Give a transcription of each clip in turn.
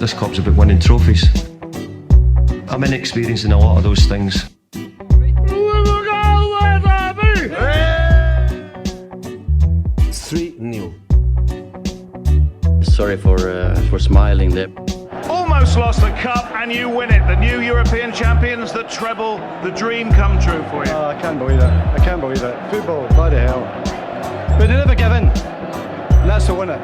This club's about winning trophies. I'm inexperienced in a lot of those things. 3-0. Sorry for smiling there. Almost lost the cup and you win it. The new European champions, the treble, the dream come true for you. Oh, I can't believe it. I can't believe it. Football, bloody hell. But they never give in. And that's the winner.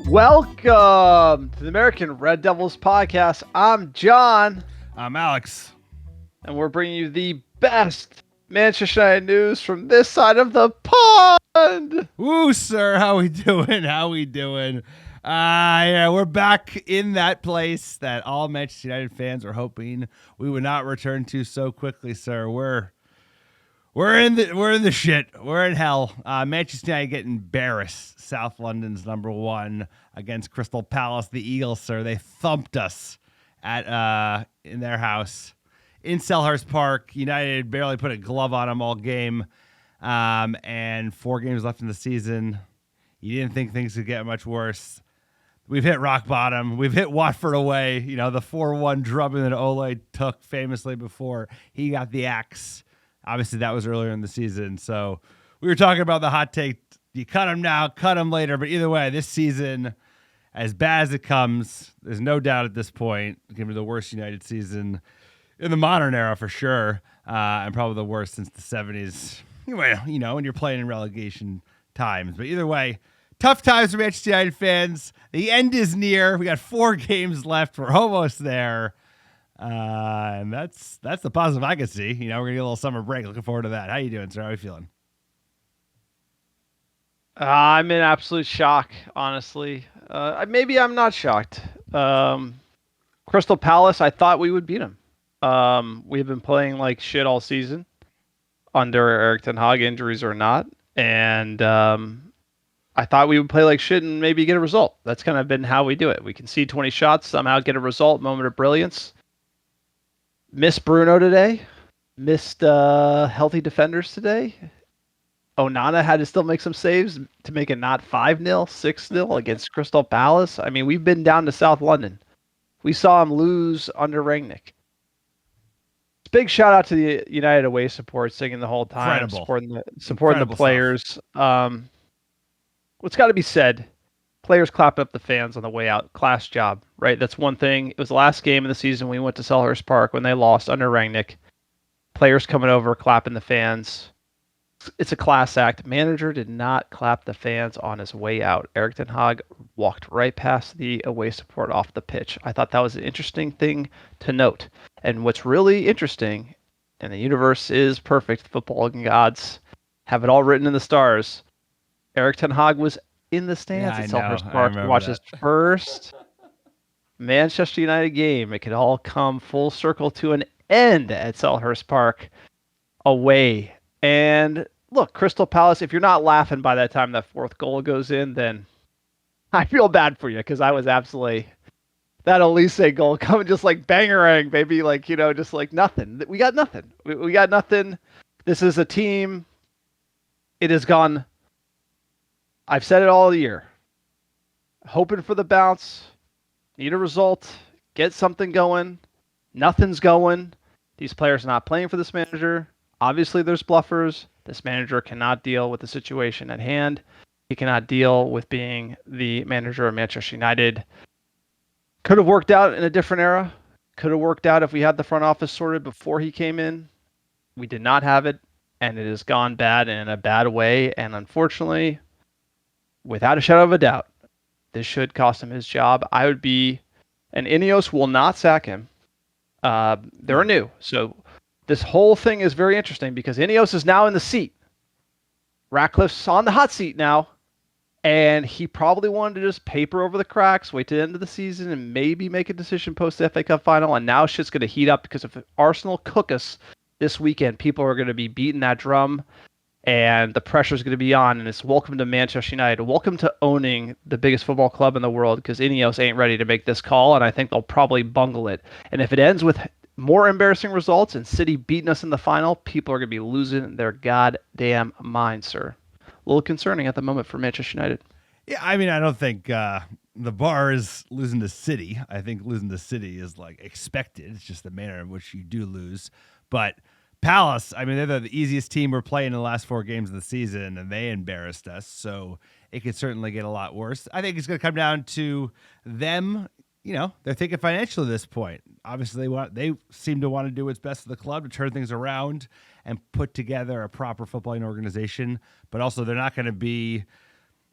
Welcome to the American Red Devils podcast. I'm John. I'm Alex. And we're bringing you the best Manchester United news from this side of the pond. Woo, sir. How we doing? Yeah, we're back in that place that all Manchester United fans were hoping we would not return to so quickly, sir. We're in the shit. We're in hell. Manchester United get embarrassed. South London's number one against Crystal Palace. The Eagles, sir, they thumped us at in their house in Selhurst Park. United barely put a glove on them all game. And 4 games left in the season. You didn't think things could get much worse. We've hit rock bottom. We've hit Watford away. You know, the 4-1 drubbing that Ole took famously before he got the axe. Obviously, that was earlier in the season. So we were talking about the hot take. You cut him now, cut him later. But either way, this season, as bad as it comes, there's no doubt at this point, it's going to be the worst United season in the modern era for sure. And probably the worst since the 70s. Well, you know, when you're playing in relegation times. But either way, tough times for Manchester United fans. The end is near. We got 4 games left. We're almost there. And that's the positive I can see. You know, we're going to get a little summer break. Looking forward to that. How you doing, sir? How are you feeling? I'm in absolute shock, honestly. Maybe I'm not shocked. Crystal Palace, I thought we would beat them. We've been playing like shit all season, under Erik ten Hag, injuries or not. And I thought we would play like shit and maybe get a result. That's kind of been how we do it. We concede 20 shots, somehow get a result, moment of brilliance. Missed Bruno today. Missed healthy defenders today. Onana had to still make some saves to make it not 5-0, 6-0 against Crystal Palace. I mean, we've been down to South London. We saw him lose under Rangnick. Big shout out to the United away support, singing the whole time, Incredible. supporting the players. What's got to be said, players clapping up the fans on the way out. Class job, right? That's one thing. It was the last game of the season. We went to Selhurst Park when they lost under Rangnick. Players coming over, clapping the fans. It's a class act. Manager did not clap the fans on his way out. Erik ten Hag walked right past the away support off the pitch. I thought that was an interesting thing to note. And what's really interesting, and the universe is perfect, football gods have it all written in the stars. Erik ten Hag was in the stands at Selhurst Park to watch his first Manchester United game. It could all come full circle to an end at Selhurst Park away. And look, Crystal Palace, if you're not laughing by that time that 4th goal goes in, then I feel bad for you, because I was absolutely... That Elise goal coming just like bangerang, baby. Like, you know, just like nothing. We got nothing. We got nothing. This is a team. It has gone. I've said it all year. Hoping for the bounce. Need a result. Get something going. Nothing's going. These players are not playing for this manager. Obviously, there's bluffers. This manager cannot deal with the situation at hand. He cannot deal with being the manager of Manchester United. Could have worked out in a different era. Could have worked out if we had the front office sorted before he came in. We did not have it, and it has gone bad in a bad way. And unfortunately, without a shadow of a doubt, this should cost him his job. And Ineos will not sack him. They're new. So this whole thing is very interesting because Ineos is now in the seat. Ratcliffe's on the hot seat now. And he probably wanted to just paper over the cracks, wait to the end of the season, and maybe make a decision post the FA Cup final. And now shit's going to heat up because if Arsenal cook us this weekend, people are going to be beating that drum, and the pressure's going to be on. And it's welcome to Manchester United. Welcome to owning the biggest football club in the world, because Ineos ain't ready to make this call, and I think they'll probably bungle it. And if it ends with more embarrassing results and City beating us in the final, people are going to be losing their goddamn minds, sir. A little concerning at the moment for Manchester United. Yeah, I mean, I don't think the bar is losing to City. I think losing to City is like expected. It's just the manner in which you do lose. But Palace, I mean, they're the easiest team we're playing in the last 4 games of the season, and they embarrassed us. So it could certainly get a lot worse. I think it's going to come down to them. You know, they're thinking financially at this point. Obviously, they seem to want to do what's best for the club to turn things around and put together a proper footballing organization. But also, they're not going to be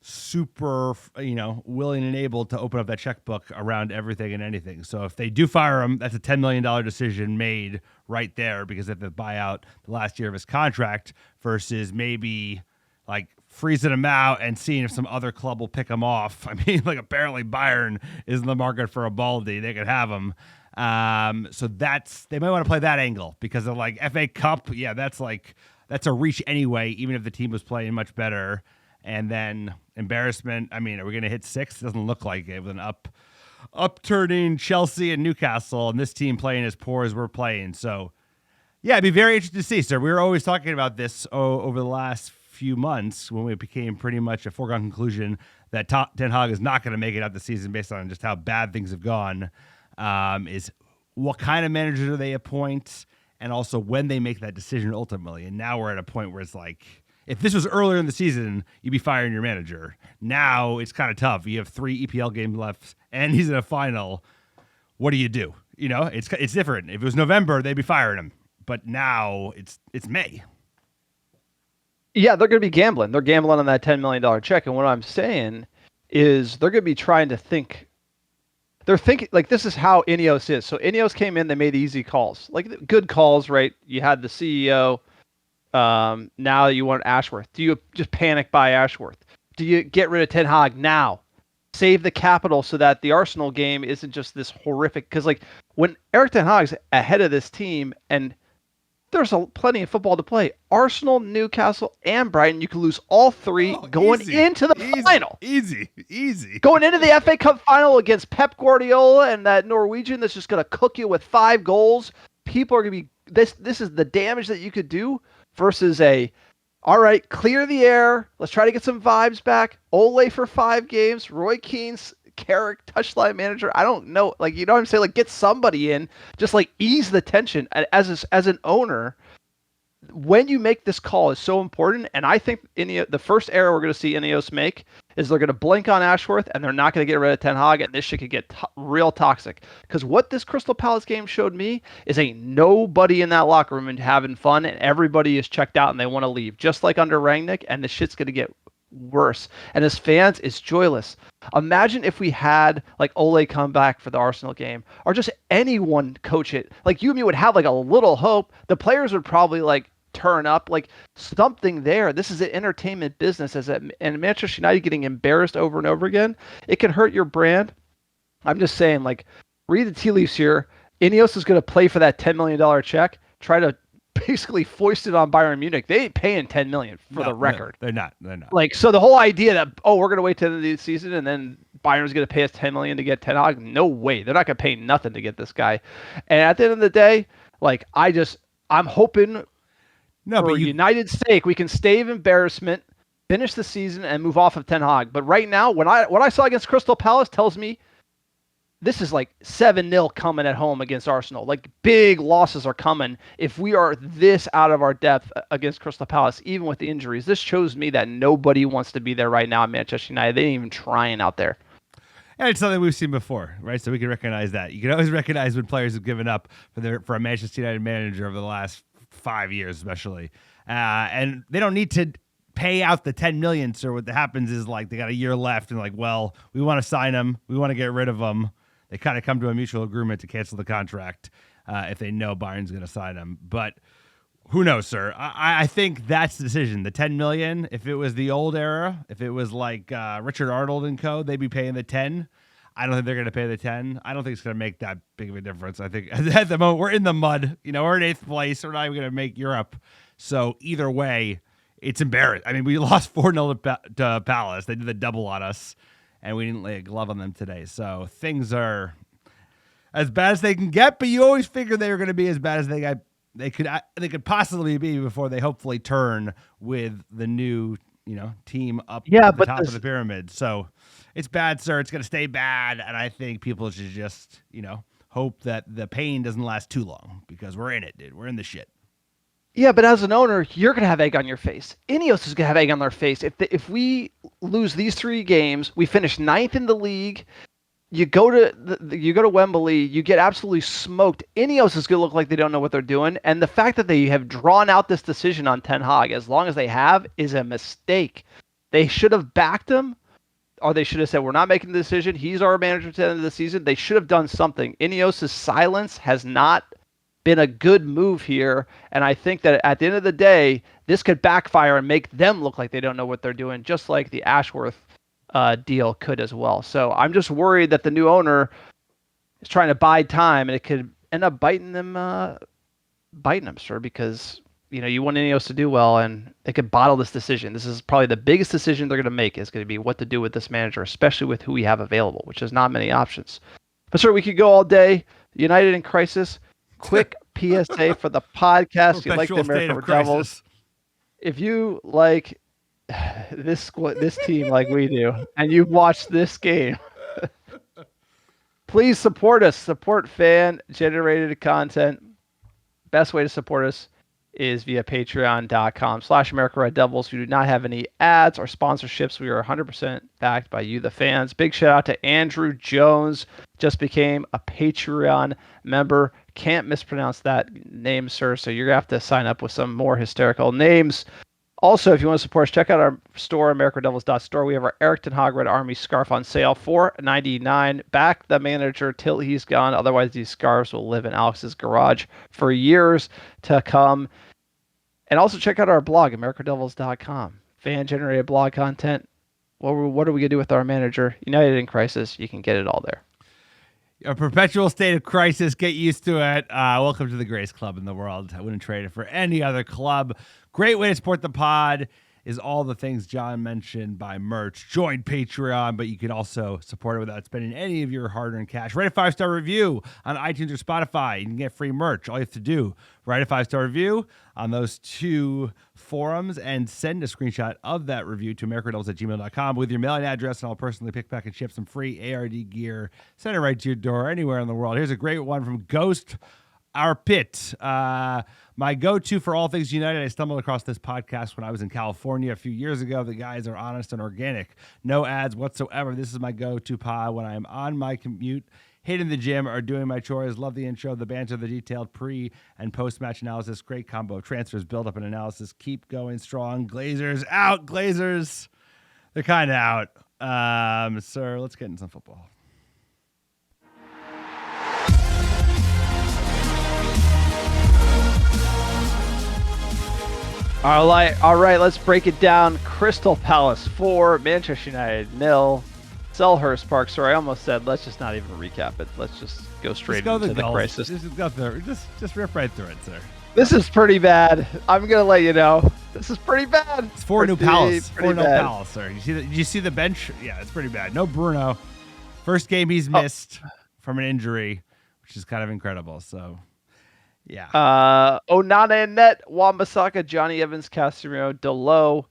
super, willing and able to open up that checkbook around everything and anything. So if they do fire him, that's a $10 million decision made right there, because they have to buy out the last year of his contract versus maybe like freezing him out and seeing if some other club will pick him off. I mean, like apparently Bayern is in the market for a Baldy. They could have him. So they might want to play that angle, because of like FA Cup. Yeah, that's a reach anyway, even if the team was playing much better. And then embarrassment. I mean, are we going to hit 6? It doesn't look like it, with an upturning Chelsea and Newcastle, and this team playing as poor as we're playing. So, yeah, it'd be very interesting to see, sir. We were always talking about this over the last few months, when it became pretty much a foregone conclusion that Ten Hag is not going to make it out the season based on just how bad things have gone. Is what kind of manager do they appoint, and also when they make that decision ultimately. And now we're at a point where it's like, if this was earlier in the season, you'd be firing your manager. Now it's kind of tough. You have 3 EPL games left, and he's in a final. What do you do? It's different. If it was November, they'd be firing him. But now it's May. Yeah, they're going to be gambling. They're gambling on that $10 million check. And what I'm saying is they're going to be trying to think. They're thinking, like, this is how Ineos is. So Ineos came in, they made easy calls. Like, good calls, right? You had the CEO. Now you want Ashworth. Do you just panic buy Ashworth? Do you get rid of Ten Hag now? Save the capital so that the Arsenal game isn't just this horrific. Because, like, when Eric Ten Hag's ahead of this team, and there's plenty of football to play. Arsenal, Newcastle, and Brighton. You can lose all 3 going into the final. Easy. Going into the FA Cup final against Pep Guardiola and that Norwegian that's just going to cook you with 5 goals. People are going to be this is the damage that you could do versus all right, clear the air. Let's try to get some vibes back. Ole for 5 games. Roy Keane's Carrick, touchline manager. I don't know. Like, you know what I'm saying? Like, get somebody in. Just like ease the tension. As an owner, when you make this call is so important. And I think the first error we're going to see Ineos make is they're going to blink on Ashworth, and they're not going to get rid of Ten Hag, and this shit could get real toxic. Because what this Crystal Palace game showed me is ain't nobody in that locker room and having fun, and everybody is checked out and they want to leave, just like under Rangnick, and the shit's going to get worse. And as fans, it's joyless. Imagine if we had like Ole come back for the Arsenal game, or just anyone coach it. Like, you and me would have like a little hope. The players would probably like turn up, like something there. This is an entertainment business, and Manchester United getting embarrassed over and over again, it can hurt your brand. I'm just saying, like, read the tea leaves here. Ineos is going to play for that $10 million check, try to basically foist it on Bayern Munich. They ain't paying $10 million for the record. They're not. Like, so the whole idea that, we're going to wait till the end of the season and then Bayern's going to pay us $10 million to get Ten Hag, no way. They're not going to pay nothing to get this guy. And at the end of the day, like, I'm hoping for United's sake, we can stave embarrassment, finish the season, and move off of Ten Hag. But right now, what I saw against Crystal Palace tells me this is like 7-0 coming at home against Arsenal. Like, big losses are coming if we are this out of our depth against Crystal Palace, even with the injuries. This shows me that nobody wants to be there right now at Manchester United. They ain't even trying out there. And it's something we've seen before, right? So we can recognize that. You can always recognize when players have given up for a Manchester United manager over the last 5 years, especially. And they don't need to pay out the $10 million. So what happens is, like, they got a year left and like, well, we want to sign him. We want to get rid of him. They kind of come to a mutual agreement to cancel the contract if they know Bayern's going to sign him. But who knows, sir? I think that's the decision. The $10 million, if it was the old era, if it was like Richard Arnold and co., they'd be paying the 10. I don't think they're going to pay the 10. I don't think it's going to make that big of a difference. I think at the moment we're in the mud. We're in 8th place. We're not even going to make Europe. So either way, it's embarrassing. I mean, we lost 4-0 to Palace. They did the double on us, and we didn't lay a glove on them today. So things are as bad as they can get, but you always figure they were going to be as bad as they could possibly be before they hopefully turn with the new team up Yeah, at the but top of the pyramid. So it's bad, sir. It's going to stay bad. And I think people should just, hope that the pain doesn't last too long because we're in it, dude. We're in the shit. Yeah, but as an owner, you're going to have egg on your face. Ineos is going to have egg on their face. If we lose these 3 games, we finish 9th in the league. You go to Wembley, you get absolutely smoked. Ineos is going to look like they don't know what they're doing, and the fact that they have drawn out this decision on Ten Hag as long as they have is a mistake. They should have backed him, or they should have said, "We're not making the decision. He's our manager to the end of the season." They should have done something. Ineos' silence has not been a good move here, and I think that at the end of the day, this could backfire and make them look like they don't know what they're doing, just like the Ashworth deal could as well. So I'm just worried that the new owner is trying to bide time, and it could end up biting them, sir, because you want Ineos to do well, and they could bottle this decision. This is probably the biggest decision they're going to make is going to be what to do with this manager, especially with who we have available, which is not many options. But sir, we could go all day. United in crisis. Quick PSA for the podcast. You like the American Devils. If you like this team like we do, and you've watched this game, please support us. Support fan-generated content. Best way to support us is via patreon.com/America Red Devils. We do not have any ads or sponsorships. We are 100% backed by you, the fans. Big shout out to Andrew Jones. Just became a Patreon member. Can't mispronounce that name, sir, so you're going to have to sign up with some more hysterical names. Also, if you want to support us, check out our store, AmericaDevils.store. We have our Eric Ten Hag Red Army scarf on sale for $4.99. Back the manager till he's gone. Otherwise, these scarves will live in Alex's garage for years to come. And also check out our blog, AmericaDevils.com. Fan-generated blog content. What are we going to do with our manager? United in crisis. You can get it all there. A perpetual state of crisis. Get used to it. Welcome to the greatest club in the world. I wouldn't trade it for any other club. Great way to support the pod is all the things John mentioned by merch. Join Patreon, but you can also support it without spending any of your hard-earned cash. Write a 5-star review on iTunes or Spotify. You can get free merch. All you have to do, write a 5-star review on those 2 forums and send a screenshot of that review to americadevils@gmail.com with your mailing address, and I'll personally pick back and ship some free ARD gear. Send it right to your door anywhere in the world. Here's a great one from Ghost Our Pit. My go-to for all things United. I stumbled across this podcast when I was in California a few years ago. The guys are honest and organic. No ads whatsoever. This is my go-to pod when I am on my commute, hitting the gym, or doing my chores. Love the intro, the banter, the detailed pre- and post-match analysis. Great combo of transfers, build-up, and analysis. Keep going strong. Glazers out. Glazers. They're kind of out. Sir, let's get into some football. All right, let's break it down. Crystal Palace 4, Manchester United 0. Selhurst Park. Sorry, I almost said let's just not even recap it. Let's just go straight into the crisis. Just go through. Just rip right through it, sir. This is pretty bad. I'm gonna let you know. This is pretty bad. It's 4-0 Palace. 4-0 Palace, sir. Did you see the bench? Yeah, it's pretty bad. No Bruno. First game he's missed from an injury, which is kind of incredible. So. Yeah. Onana in net, Wan-Bissaka, Johnny Evans, Casemiro, Delo,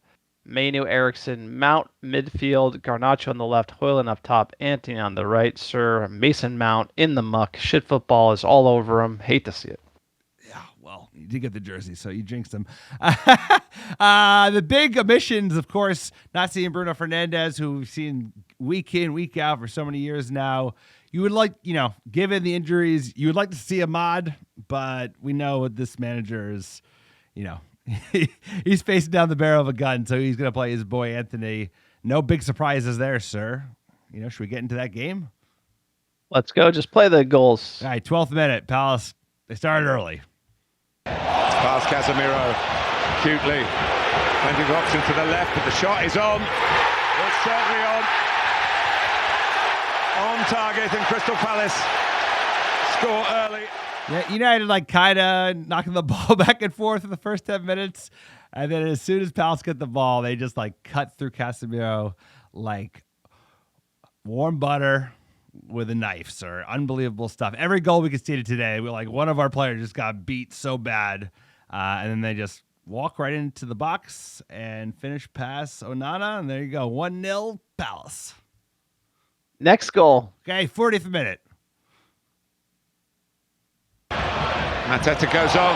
Mainu, Eriksson, Mount, midfield, Garnacho on the left, Hoyland up top, Antony on the right, sir, Mason Mount in the muck. Shit football is all over him. Hate to see it. Yeah, well, you did get the jersey, so you jinxed him. The big omissions, of course, not seeing Bruno Fernandes, who we've seen week in, week out for so many years now. You would like, given the injuries, you would like to see Ahmad, but we know what this manager is, he's facing down the barrel of a gun, so he's going to play his boy Anthony. No big surprises there, sir. Should we get into that game? Let's go. Just play the goals. All right, 12th minute. Palace, they started early. Past Casemiro, cutely. Plenty of options to the left, but the shot is on. It's certainly on. On target, and Crystal Palace score early. Yeah, United kind of knocking the ball back and forth in the first 10 minutes. And then as soon as Palace get the ball, they just cut through Casemiro like warm butter with a knife, sir. Unbelievable stuff. Every goal we conceded today, one of our players just got beat so bad. And then they just walk right into the box and finish past Onana. And there you go. 1-0 Palace. Next goal. Okay, 40th minute. Mateta goes on.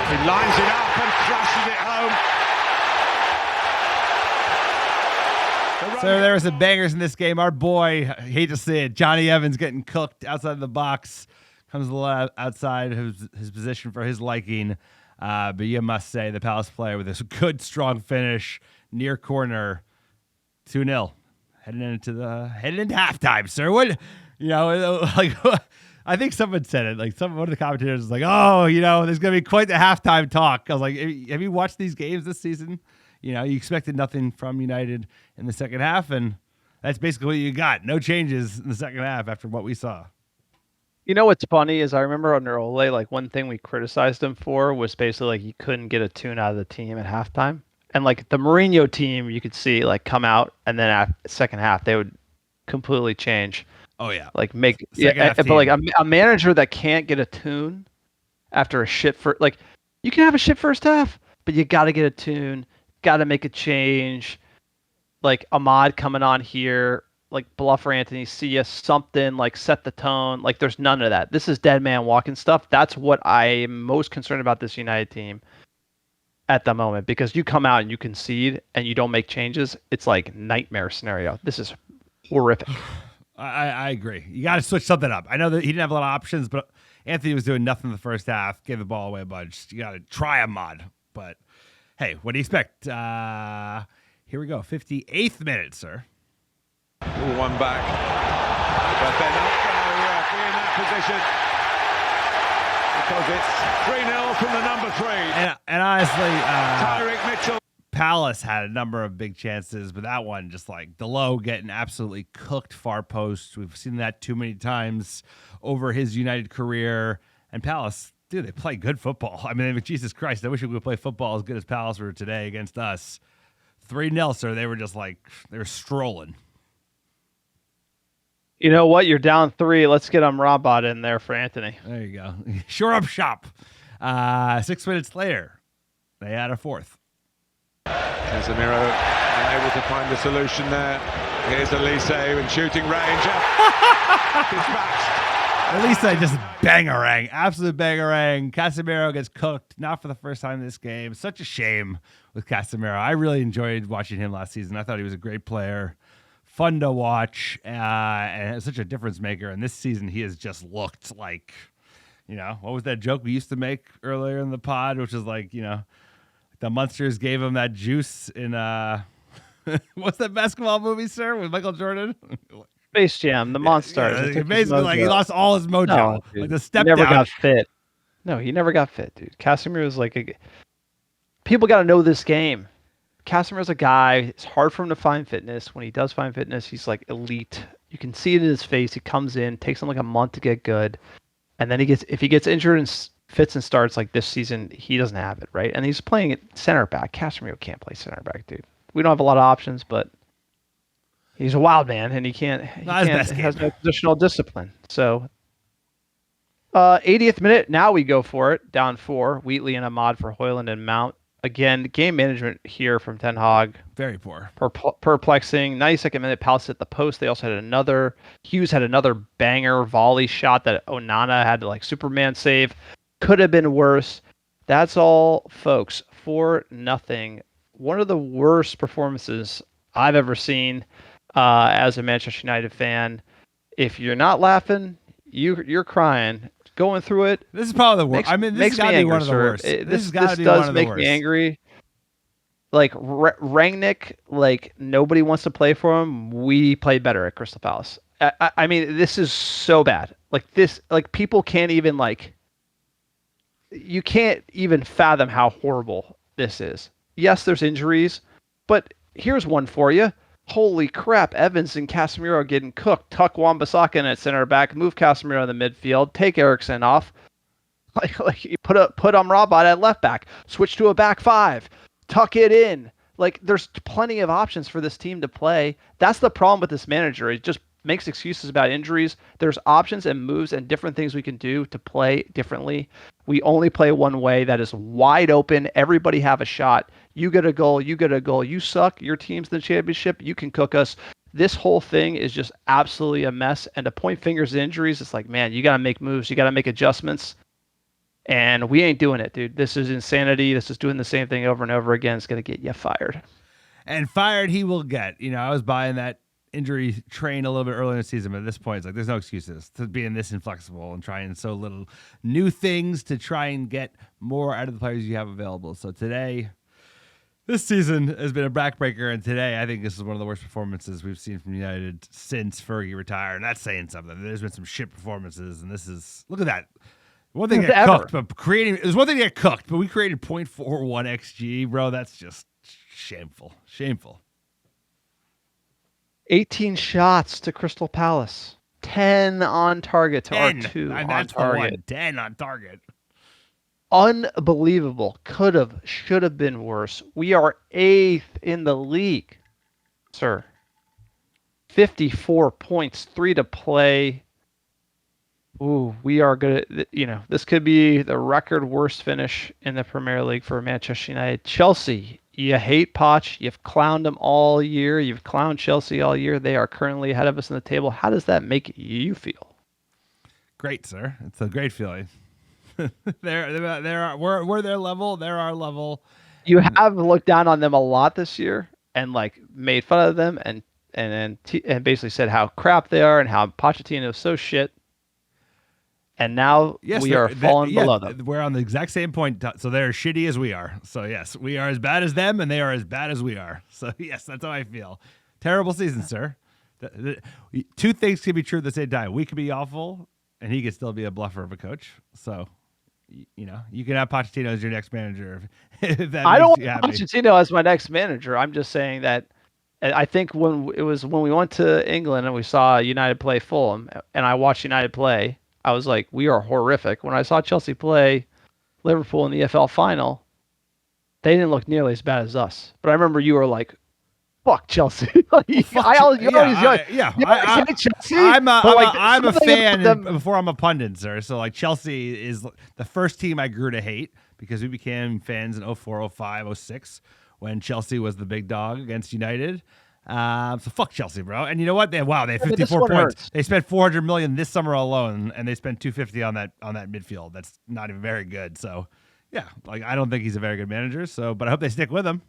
He lines it up and crashes it home. So there were some bangers in this game. Our boy, I hate to say it, Johnny Evans getting cooked outside the box. Comes a little outside his position for his liking. But you must say the Palace player with this good, strong finish, near corner, 2-0. Heading into halftime, sir. What, like, I think someone said it. Like, one of the commentators was like, "Oh, there's gonna be quite the halftime talk." I was like, "Have you watched these games this season? You expected nothing from United in the second half, and that's basically what you got. No changes in the second half after what we saw." What's funny is I remember under Ole, like one thing we criticized him for was basically like he couldn't get a tune out of the team at halftime. And like the Mourinho team, you could see like come out and then at second half they would completely change. Oh yeah, like but like a manager that can't get a tune after a shit like you can have a shit first half, but you got to get a tune, got to make a change. Like Ahmad coming on here, like Bluffer Anthony, see you something like set the tone. Like there's none of that. This is dead man walking stuff. That's what I am most concerned about this United team at the moment, because you come out and you concede and you don't make changes. It's like nightmare scenario. This is horrific. I agree. You got to switch something up. I know that he didn't have a lot of options, but Anthony was doing nothing in the first half, gave the ball away a bunch. You got to try a mod. But hey, what do you expect? Here we go. 58th minute, sir. Ooh, one back. But they're not going to be in that position, because it's 3-0 from the number 3. And honestly, Tyrick Mitchell. Palace had a number of big chances, but that one just like Delo getting absolutely cooked far post. We've seen that too many times over his United career. And Palace, dude, they play good football. I mean, Jesus Christ, I wish we could play football as good as Palace were today against us. 3-0, sir. They were just like, they were strolling. You know what? You're down 3. Let's get Rabat in there for Anthony. There you go. Shore up shop. 6 minutes later, they had a fourth. Casemiro unable to find the solution there. Here's Elise in shooting range. Dispatched. Elise just bangarang. Absolute bangarang. Casemiro gets cooked. Not for the first time in this game. Such a shame with Casemiro. I really enjoyed watching him last season. I thought he was a great player. Fun to watch. And such a difference maker. And this season he has just looked like, what was that joke we used to make earlier in the pod, which is like, the Munsters gave him that juice in what's that basketball movie, sir, with Michael Jordan? Space Jam, the Monsters. Yeah, basically, like he lost all his mojo. No, like the step never down. got fit. No, he never got fit, dude. Casemiro is like people got to know this game. Casemiro's a guy. It's hard for him to find fitness. When he does find fitness, he's like elite. You can see it in his face. He comes in, takes him like a month to get good, and then if he gets injured and fits and starts like this season, he doesn't have it, right? And he's playing at center back. Casemiro can't play center back, dude. We don't have a lot of options, but he's a wild man, and he has no positional discipline. So, 80th minute, now we go for it. Down 4. Wheatley and Ahmad for Højlund and Mount. Again, game management here from Ten Hag. Very poor. Perplexing. 92nd minute, Palace hit the post. They also had Hughes had another banger volley shot that Onana had to like Superman save. Could have been worse. That's all, folks. 4-0. One of the worst performances I've ever seen as a Manchester United fan. If you're not laughing, you're crying. Going through it. This is probably the worst. This has got to be one of the worst. This does make me angry. Like Rangnick, like nobody wants to play for him. We played better at Crystal Palace. I mean, this is so bad. Like people can't even you can't even fathom how horrible this is. Yes, there's injuries, but here's one for you. Holy crap, Evans and Casemiro are getting cooked. Tuck Wan-Bissaka in at center back, move Casemiro in the midfield, take Eriksen off. Like you put Rabat at left back, switch to a back 5, tuck it in. Like there's plenty of options for this team to play. That's the problem with this manager. He just makes excuses about injuries. There's options and moves and different things we can do to play differently. We only play one way that is wide open. Everybody have a shot. You get a goal. You get a goal. You suck. Your team's in the championship. You can cook us. This whole thing is just absolutely a mess. And to point fingers at injuries, it's like, man, you got to make moves. You got to make adjustments. And we ain't doing it, dude. This is insanity. This is doing the same thing over and over again. It's going to get you fired. And fired he will get. I was buying that injury train a little bit earlier in the season, but at this point, it's like there's no excuses to being this inflexible and trying so little new things to try and get more out of the players you have available. So this season has been a backbreaker, and today I think this is one of the worst performances we've seen from United since Fergie retired. And that's saying something. There's been some shit performances, and look at that. One thing to get cooked, but there's one thing to get cooked, but we created 0.41 XG, bro. That's just shameful. 18 shots to Crystal Palace. 10 on target to R2 on target. 10 on target. Unbelievable. Should have been worse. We are 8th in the league, sir. 54 points, 3 to play. Ooh, we are good. This could be the record worst finish in the Premier League for Manchester United. Chelsea, you hate Poch. You've clowned them all year. You've clowned Chelsea all year. They are currently ahead of us in the table. How does that make you feel? Great, sir. It's a great feeling. We're their level. They're our level. You have looked down on them a lot this year and made fun of them and basically said how crap they are and how Pochettino is so shit. And now we are falling below them. We're on the exact same point. So they're as shitty as we are. So, yes, we are as bad as them, and they are as bad as we are. So, yes, that's how I feel. Terrible season, sir. Two things can be true at the same time. We could be awful, and he could still be a bluffer of a coach. So, you can have Pochettino as your next manager. If that I don't makes you want happy. Pochettino as my next manager. I'm just saying that I think when we went to England and we saw United play Fulham, and I watched United play, I was like, we are horrific. When I saw Chelsea play Liverpool in the EFL final, they didn't look nearly as bad as us. But I remember you were like, fuck Chelsea. Chelsea. I'm a fan before I'm a pundit, sir. So Chelsea is the first team I grew to hate because we became fans in 04, 05, 06 when Chelsea was the big dog against United. So fuck Chelsea, bro. And you know what? They have 54 points. Hurts. They spent $400 million this summer alone, and they spent $250 on that midfield. That's not even very good. So, yeah, I don't think he's a very good manager. So, but I hope they stick with him.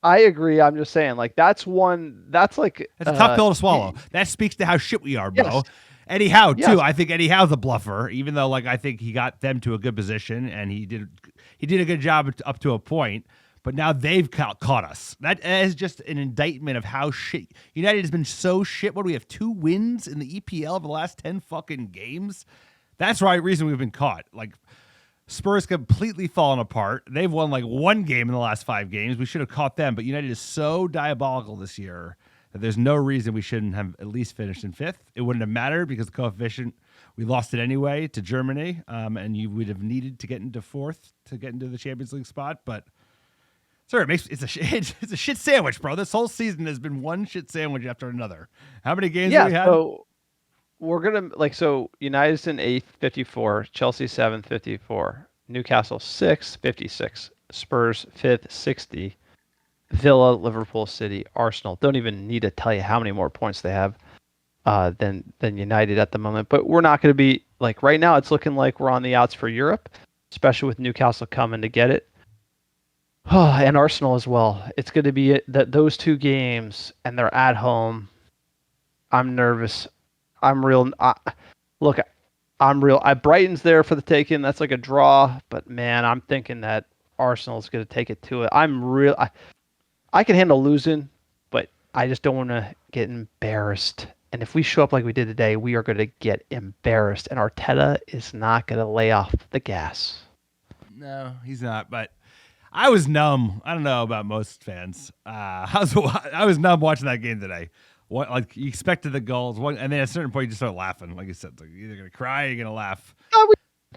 I agree. I'm just saying, that's a tough pill to swallow. That speaks to how shit we are, bro. Yes. Eddie Howe, too. Yes. I think Eddie Howe's a bluffer, even though I think he got them to a good position and he did a good job up to a point. But now they've caught us. That is just an indictment of how shit United has been. So shit. What do we have? 2 wins in the EPL of the last 10 fucking games. That's the right reason we've been caught. Spurs completely fallen apart. They've won 1 game in the last 5 games. We should have caught them. But United is so diabolical this year that there's no reason we shouldn't have at least finished in 5th. It wouldn't have mattered because the coefficient, we lost it anyway to Germany. And you would have needed to get into 4th to get into the Champions League spot. But sir, it's a shit sandwich, bro. This whole season has been one shit sandwich after another. How many games have we had? So we're gonna United's in 8th, 54, Chelsea 7th, 54, Newcastle 6th, 56, Spurs 5th, 60, Villa, Liverpool, City, Arsenal. Don't even need to tell you how many more points they have than United at the moment. But we're not going to be right now. It's looking like we're on the outs for Europe, especially with Newcastle coming to get it. And Arsenal as well. It's going to be those 2 games, and they're at home. I'm nervous. I'm real. Brighton's there for the taking. That's a draw. But man, I'm thinking that Arsenal's going to take it to it. I can handle losing, but I just don't want to get embarrassed. And if we show up like we did today, we are going to get embarrassed. And Arteta is not going to lay off the gas. No, he's not. But I was numb. I don't know about most fans. I was numb watching that game today. What you expected the goals, and then at a certain point you just start laughing. Like you said, you're either gonna cry or you're gonna laugh.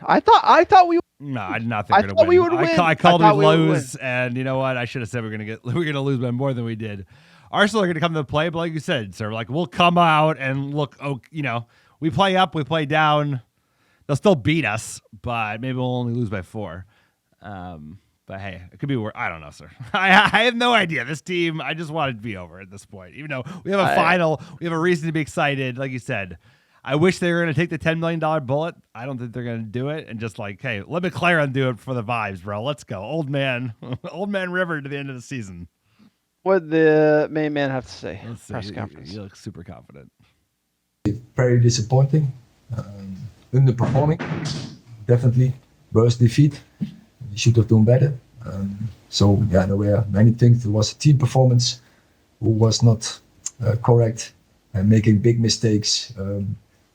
I thought we. No, I did not think we were gonna win. We would win. I called it lose, and you know what? I should have said we're gonna lose by more than we did. Arsenal are going to come to the play, but like you said, sir, like we'll come out and look. Oh, we play up, we play down. They'll still beat us, but maybe we'll only lose by 4. But hey, it could be worse. I don't know, sir. I have no idea. This team, I just want it to be over at this point. Even though we have a final, we have a reason to be excited. Like you said, I wish they were going to take the $10 million bullet. I don't think they're going to do it. And just like, hey, let McLaren do it for the vibes, bro. Let's go. Old man River to the end of the season. What did the main man have to say? Let's see. Press conference. You look super confident. Very disappointing. Underperforming. Definitely. Worst defeat. We should have done better. There were many things. There was a team performance who was not correct and making big mistakes,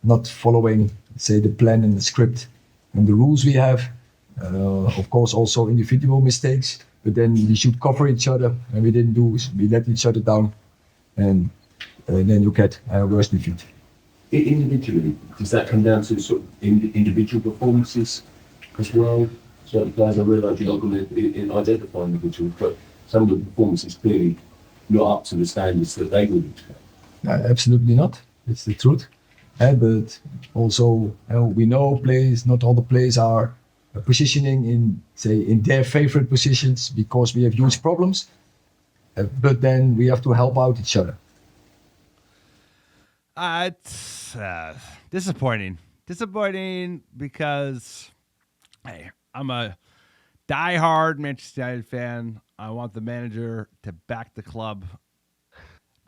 not following, say, the plan and the script and the rules we have. Of course, also individual mistakes, but then we should cover each other, and we didn't do. We let each other down, and then you get a worse defeat. Individually, does that come down to sort of individual performances as well? So guys, I realise you're not going to identify individuals, but some of the performances clearly not up to the standards that they would expect. Absolutely not. It's the truth. But also, we know players. Not all the players are positioning in their favorite positions because we have huge problems. But then we have to help out each other. It's disappointing. Disappointing because, hey, I'm a diehard Manchester United fan. I want the manager to back the club,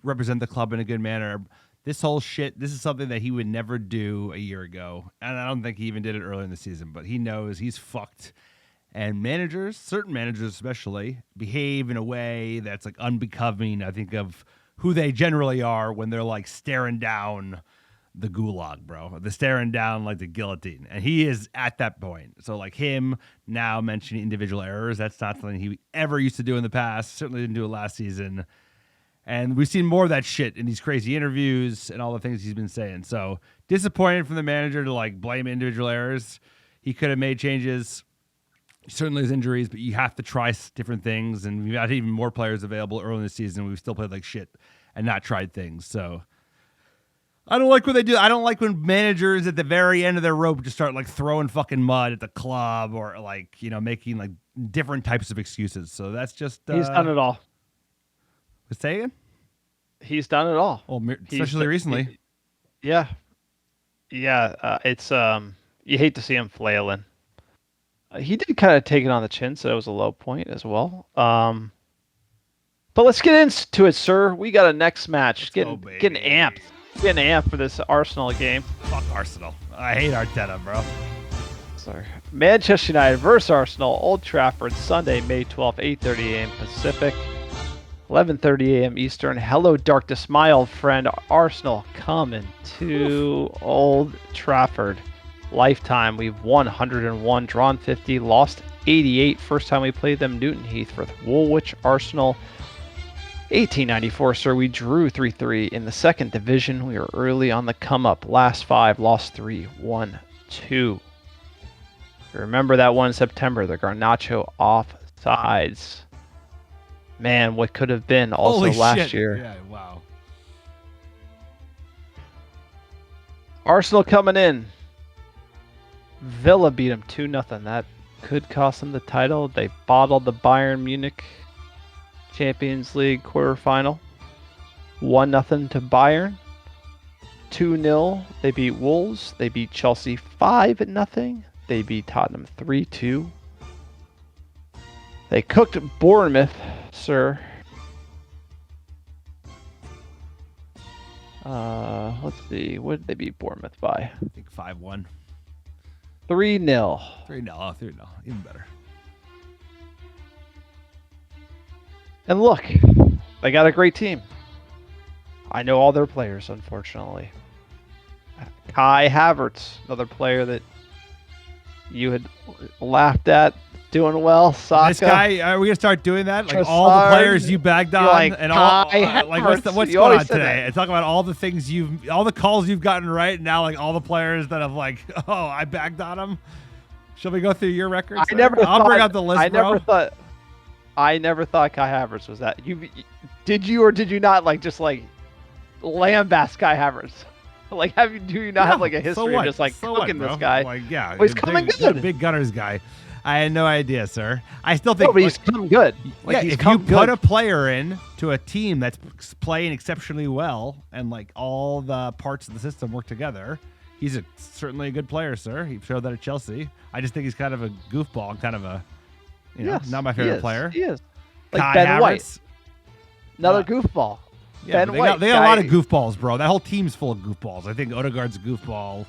represent the club in a good manner. This whole shit, this is something that he would never do a year ago. And I don't think he even did it early in the season, but he knows he's fucked. And managers, certain managers especially, behave in a way that's like unbecoming, I think, of who they generally are when they're like staring down the gulag, bro. They're staring down like the guillotine. And he is at that point. So like him now mentioning individual errors, that's not something he ever used to do in the past. Certainly didn't do it last season. And we've seen more of that shit in these crazy interviews and all the things he's been saying. So disappointed from the manager to like blame individual errors. He could have made changes. Certainly his injuries, but you have to try different things. And we've had even more players available early in the season. We've still played like shit and not tried things. So I don't like what they do. I don't like when managers at the very end of their rope just start like throwing fucking mud at the club or like, making like different types of excuses. So that's just... He's done it all. Say again? He's done it all. Well, especially recently. Yeah. It's you hate to see him flailing. He did kind of take it on the chin, so it was a low point as well. But let's get into it, sir. We got a next match. Getting amped. Getting amped for this Arsenal game. Fuck Arsenal. I hate Arteta, bro. Sorry. Manchester United versus Arsenal, Old Trafford, Sunday, May 12th, 8:30 a.m. Pacific, 11:30 a.m. Eastern. Hello, darkness, my old friend. Arsenal coming to Old Trafford. Lifetime, we've won 101, drawn 50, lost 88. First time we played them, Newton Heath versus Woolwich Arsenal. 1894, sir, we drew 3-3 in the second division. We were early on the come up. Last 5, lost 3, won 2. Remember that one in September, the Garnacho offsides. Man, what could have been also Holy last shit. year. Yeah, wow. Arsenal coming in. Villa beat them 2-0. That could cost them the title. They bottled the Bayern Munich Champions League quarterfinal. 1-0 to Bayern. 2-0. They beat Wolves. They beat Chelsea 5-0. They beat Tottenham 3-2. They cooked Bournemouth, sir. Let's see. What did they beat Bournemouth by? I think 5-1. 3-0. 3-0. Oh, 3-0. Even better. And look, they got a great team. I know all their players, unfortunately. Kai Havertz, another player that you had laughed at, doing well. Saka. This guy, are we gonna start doing that? Like Trossard, all the players you bagged on, like and all Kai like Havertz. what's You going always on said today? that. And talk about all the things all the calls you've gotten right, and now like all the players that have like, oh, I bagged on them. Shall we go through your records? I'll bring out the list, I bro. never thought Kai Havertz was that. Did you or did you not like just like lambast Kai Havertz? Like, do you not have like a history of just like cooking this guy? Like, yeah, he's coming good. Big Gunners guy. I had no idea, sir. I still think but he's come good. Like, yeah, he's if you come put good. a player in to a team that's playing exceptionally well and like all the parts of the system work together, he's certainly a good player, sir. He showed that at Chelsea. I just think he's kind of a goofball, kind of a, not my favorite player. He is. Like Kai Ben Havertz. White, another goofball. Yeah, Ben they White. got a lot of goofballs, bro. That whole team's full of goofballs. I think Odegaard's a goofball.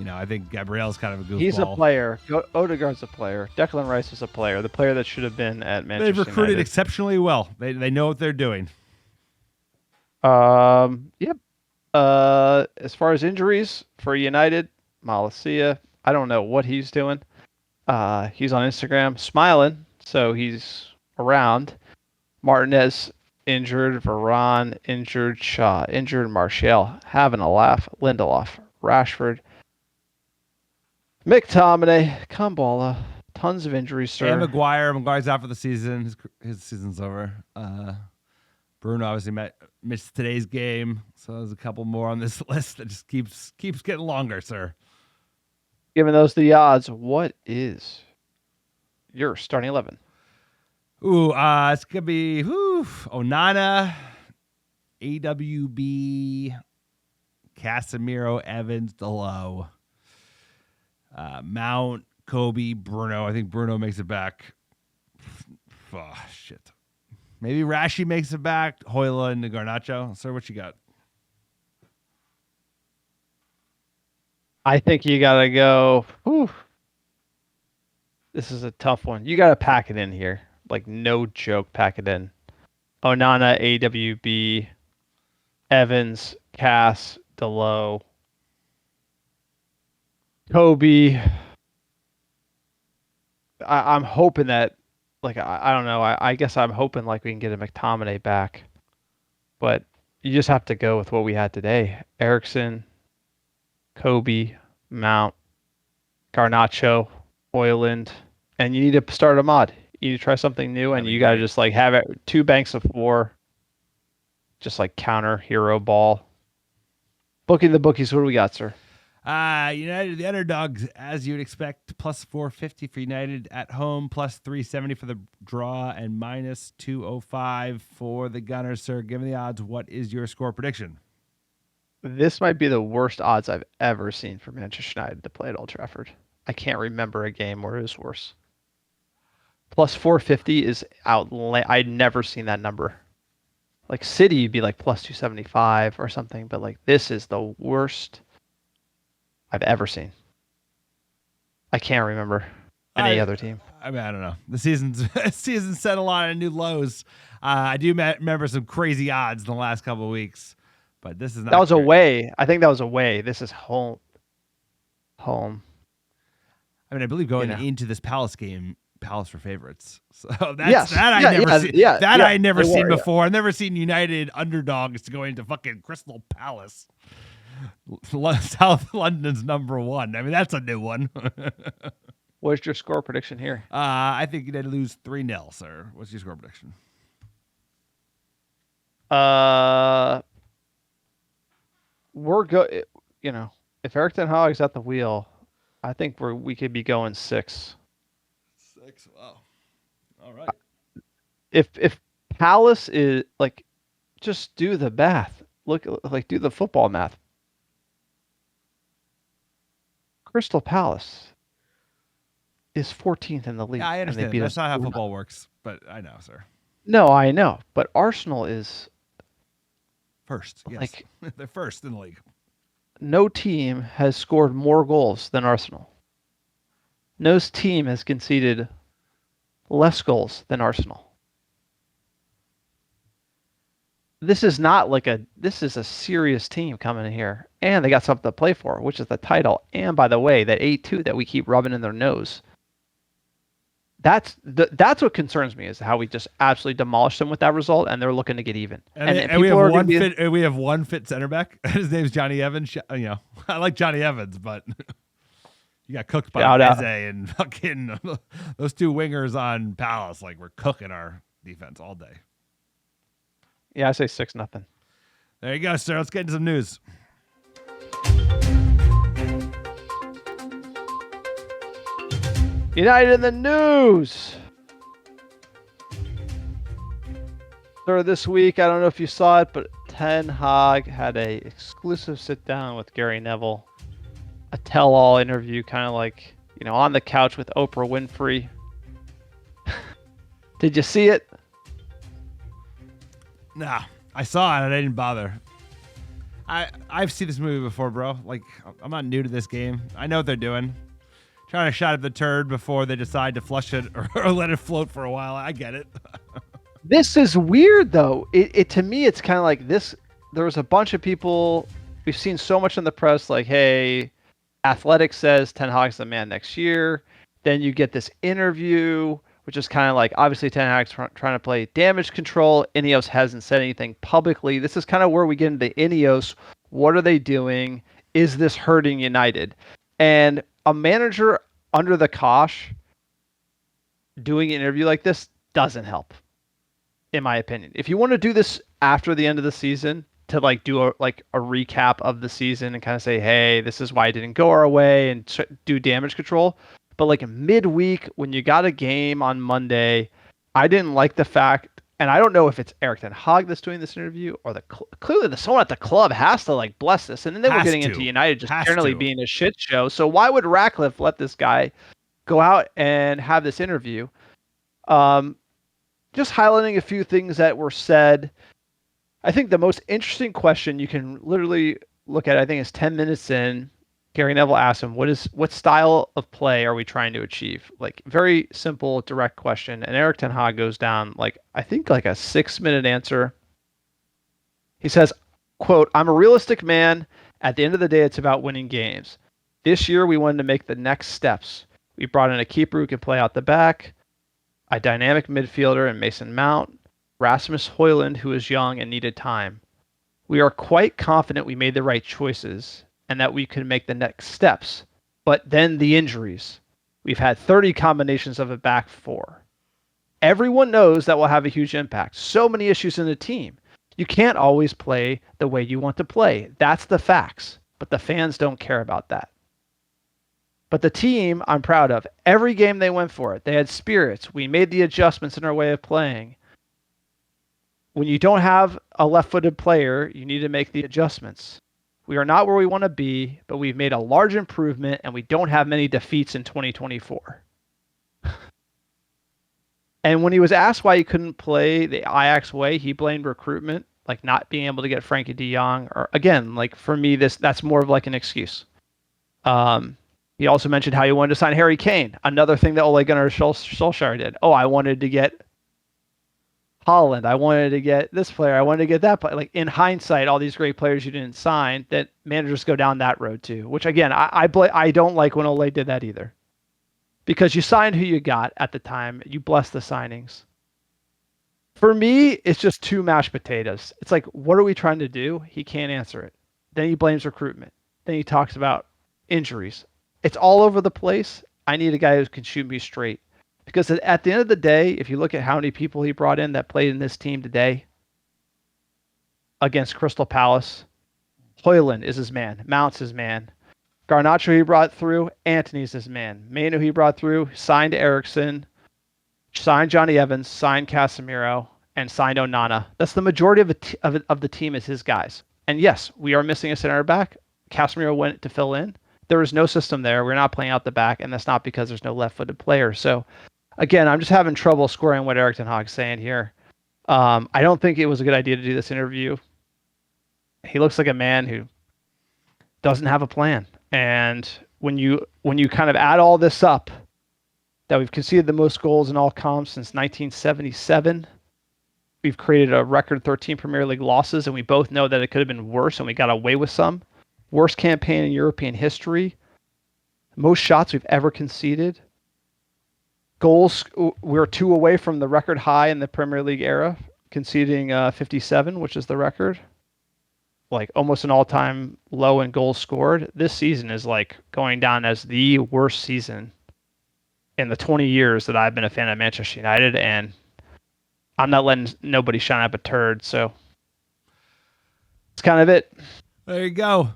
I think Gabriel's kind of a goofball. He's a player. Odegaard's a player. Declan Rice is a player. The player that should have been at Manchester They've recruited United. exceptionally well. They know what they're doing. Yep. As far as injuries for United, Malacia, I don't know what he's doing. He's on Instagram smiling, so he's around. Martinez injured, Varane injured, Shaw injured, Martial having a laugh, Lindelof, Rashford, McTominay, Kumbala, tons of injuries, sir. And Maguire's out for the season. His season's over. Bruno obviously missed today's game, so there's a couple more on this list that just keeps getting longer, sir. Giving those the odds, what is your starting 11? Ooh, it's gonna be Onana, AWB, Casemiro, Evans, Delo, Mount, Kobe, Bruno. I think Bruno makes it back. Oh, shit. Maybe Rashi makes it back. Hoyland and Garnacho. Sir, what you got? I think you gotta go. This is a tough one. You gotta pack it in here. Like, no joke, pack it in. Onana, AWB, Evans, Cass, Delo, Kobe. I'm hoping that, like, I don't know. I guess I'm hoping like we can get a McTominay back, but you just have to go with what we had today. Eriksson, Kobe, Mount, Garnacho, Hoyland, and you need to start a mod. You need to try something new, and you got to just like have it 2 banks of 4, just like counter hero ball. Booking the bookies. What do we got, sir? United, the underdogs, as you'd expect, plus 450 for United at home, plus 370 for the draw, and minus 205 for the Gunners, sir. Give me the odds. What is your score prediction? This might be the worst odds I've ever seen for Manchester United to play at Old Trafford. I can't remember a game where it was worse. Plus 450 is I'd never seen that number. Like City, you'd be like plus 275 or something, but like this is the worst I've ever seen. I can't remember any other team. I mean, I don't know. The season's set a lot of new lows. I do remember some crazy odds in the last couple of weeks, but this is not. That was away. I think that was away. This is home. I mean, I believe going into this Palace game, Palace were favorites. So that's Yes. I had never seen were, before. I've never seen United underdogs to go into fucking Crystal Palace. South London's number 1. I mean, that's a new one. What's your score prediction here? I think United lose 3-0, sir. What's your score prediction? We're if Erik ten Hag's at the wheel, I think we could be going 6. 6. Wow. All right. If Palace is like, just do the math. Do the football math. Crystal Palace is 14th in the league. Yeah, I and they understand. beat That's us not how 2-0. football works, but I know, sir. No, I know, but Arsenal is First, yes. like They're first in the league. no team has scored more goals than Arsenal. No team has conceded less goals than Arsenal. This is not like this is a serious team coming in here, and they got something to play for, which is the title. And by the way, that 8-2 that we keep rubbing in their nose. That's what concerns me, is how we just absolutely demolished them with that result, and they're looking to get even. And we have one fit center back. His name's Johnny Evans. I like Johnny Evans, but you got cooked by Eze and fucking those 2 wingers on Palace. Like, we're cooking our defense all day. Yeah, I say 6-0. There you go, sir. Let's get into some news. United in the news. So this week, I don't know if you saw it, but Ten Hag had a exclusive sit down with Gary Neville, a tell-all interview, kind of like, on the couch with Oprah Winfrey. Did you see it? Nah, I saw it and I didn't bother. I've seen this movie before, bro. Like, I'm not new to this game. I know what they're doing. Trying to shot at the turd before they decide to flush it or let it float for a while. I get it. This is weird, though. It to me, it's kind of like this. There was a bunch of people. We've seen so much in the press, like, hey, Athletic says Ten Hag's the man next year. Then you get this interview, which is kind of like, obviously, Ten Hag's trying to play damage control. Ineos hasn't said anything publicly. This is kind of where we get into Ineos. What are they doing? Is this hurting United? And a manager under the cosh doing an interview like this doesn't help, in my opinion. If you want to do this after the end of the season to like do a recap of the season and kind of say, hey, this is why it didn't go our way and do damage control. But like midweek when you got a game on Monday, I didn't like the fact, and I don't know if it's Erik ten Hag that's doing this interview or clearly someone at the club has to like bless this. And then we're getting into United just generally being a shit show. So why would Ratcliffe let this guy go out and have this interview? Just highlighting a few things that were said. I think the most interesting question you can literally look at, I think, is 10 minutes in. Gary Neville asked him, what style of play are we trying to achieve? Like, very simple, direct question. And Erik ten Hag goes down, I think a 6-minute answer. He says, quote, I'm a realistic man. At the end of the day, it's about winning games. This year, we wanted to make the next steps. We brought in a keeper who can play out the back, a dynamic midfielder in Mason Mount, Rasmus Højlund, who is young and needed time. We are quite confident we made the right choices and that we could make the next steps. But then the injuries. We've had 30 combinations of a back four. Everyone knows that will have a huge impact. So many issues in the team. You can't always play the way you want to play. That's the facts. But the fans don't care about that. But the team, I'm proud of. Every game they went for it. They had spirits. We made the adjustments in our way of playing. When you don't have a left-footed player, you need to make the adjustments. We are not where we want to be, but we've made a large improvement, and we don't have many defeats in 2024. And when he was asked why he couldn't play the Ajax way, he blamed recruitment, like not being able to get Frankie de Jong. Or again, like for me, that's more of like an excuse. He also mentioned how he wanted to sign Harry Kane, another thing that Ole Gunnar Solskjaer did. Oh, I wanted to get Holland. I wanted to get this player. I wanted to get that player. Like in hindsight, all these great players you didn't sign, that managers go down that road too. Which again, I don't like when Ole did that either, because you signed who you got at the time. You blessed the signings. For me, it's just too mashed potatoes. It's like, what are we trying to do? He can't answer it. Then he blames recruitment. Then he talks about injuries. It's all over the place. I need a guy who can shoot me straight. Because at the end of the day, if you look at how many people he brought in that played in this team today against Crystal Palace, Højlund is his man. Mount's his man. Garnacho he brought through, Antony's his man. Manu he brought through, signed Eriksson, signed Johnny Evans, signed Casemiro, and signed Onana. That's the majority of the team is his guys. And yes, we are missing a center back. Casemiro went to fill in. There was no system there. We're not playing out the back, and that's not because there's no left-footed player. So, again, I'm just having trouble squaring what Erik ten Hag's saying here. I don't think it was a good idea to do this interview. He looks like a man who doesn't have a plan. And when you kind of add all this up, that we've conceded the most goals in all comps since 1977, we've created a record 13 Premier League losses, and we both know that it could have been worse, and we got away with some. Worst campaign in European history. Most shots we've ever conceded. Goals, we're 2 away from the record high in the Premier League era, conceding 57, which is the record. Like almost an all-time low in goals scored. This season is like going down as the worst season in the 20 years that I've been a fan of Manchester United. And I'm not letting nobody shine up a turd. So it's kind of it. There you go.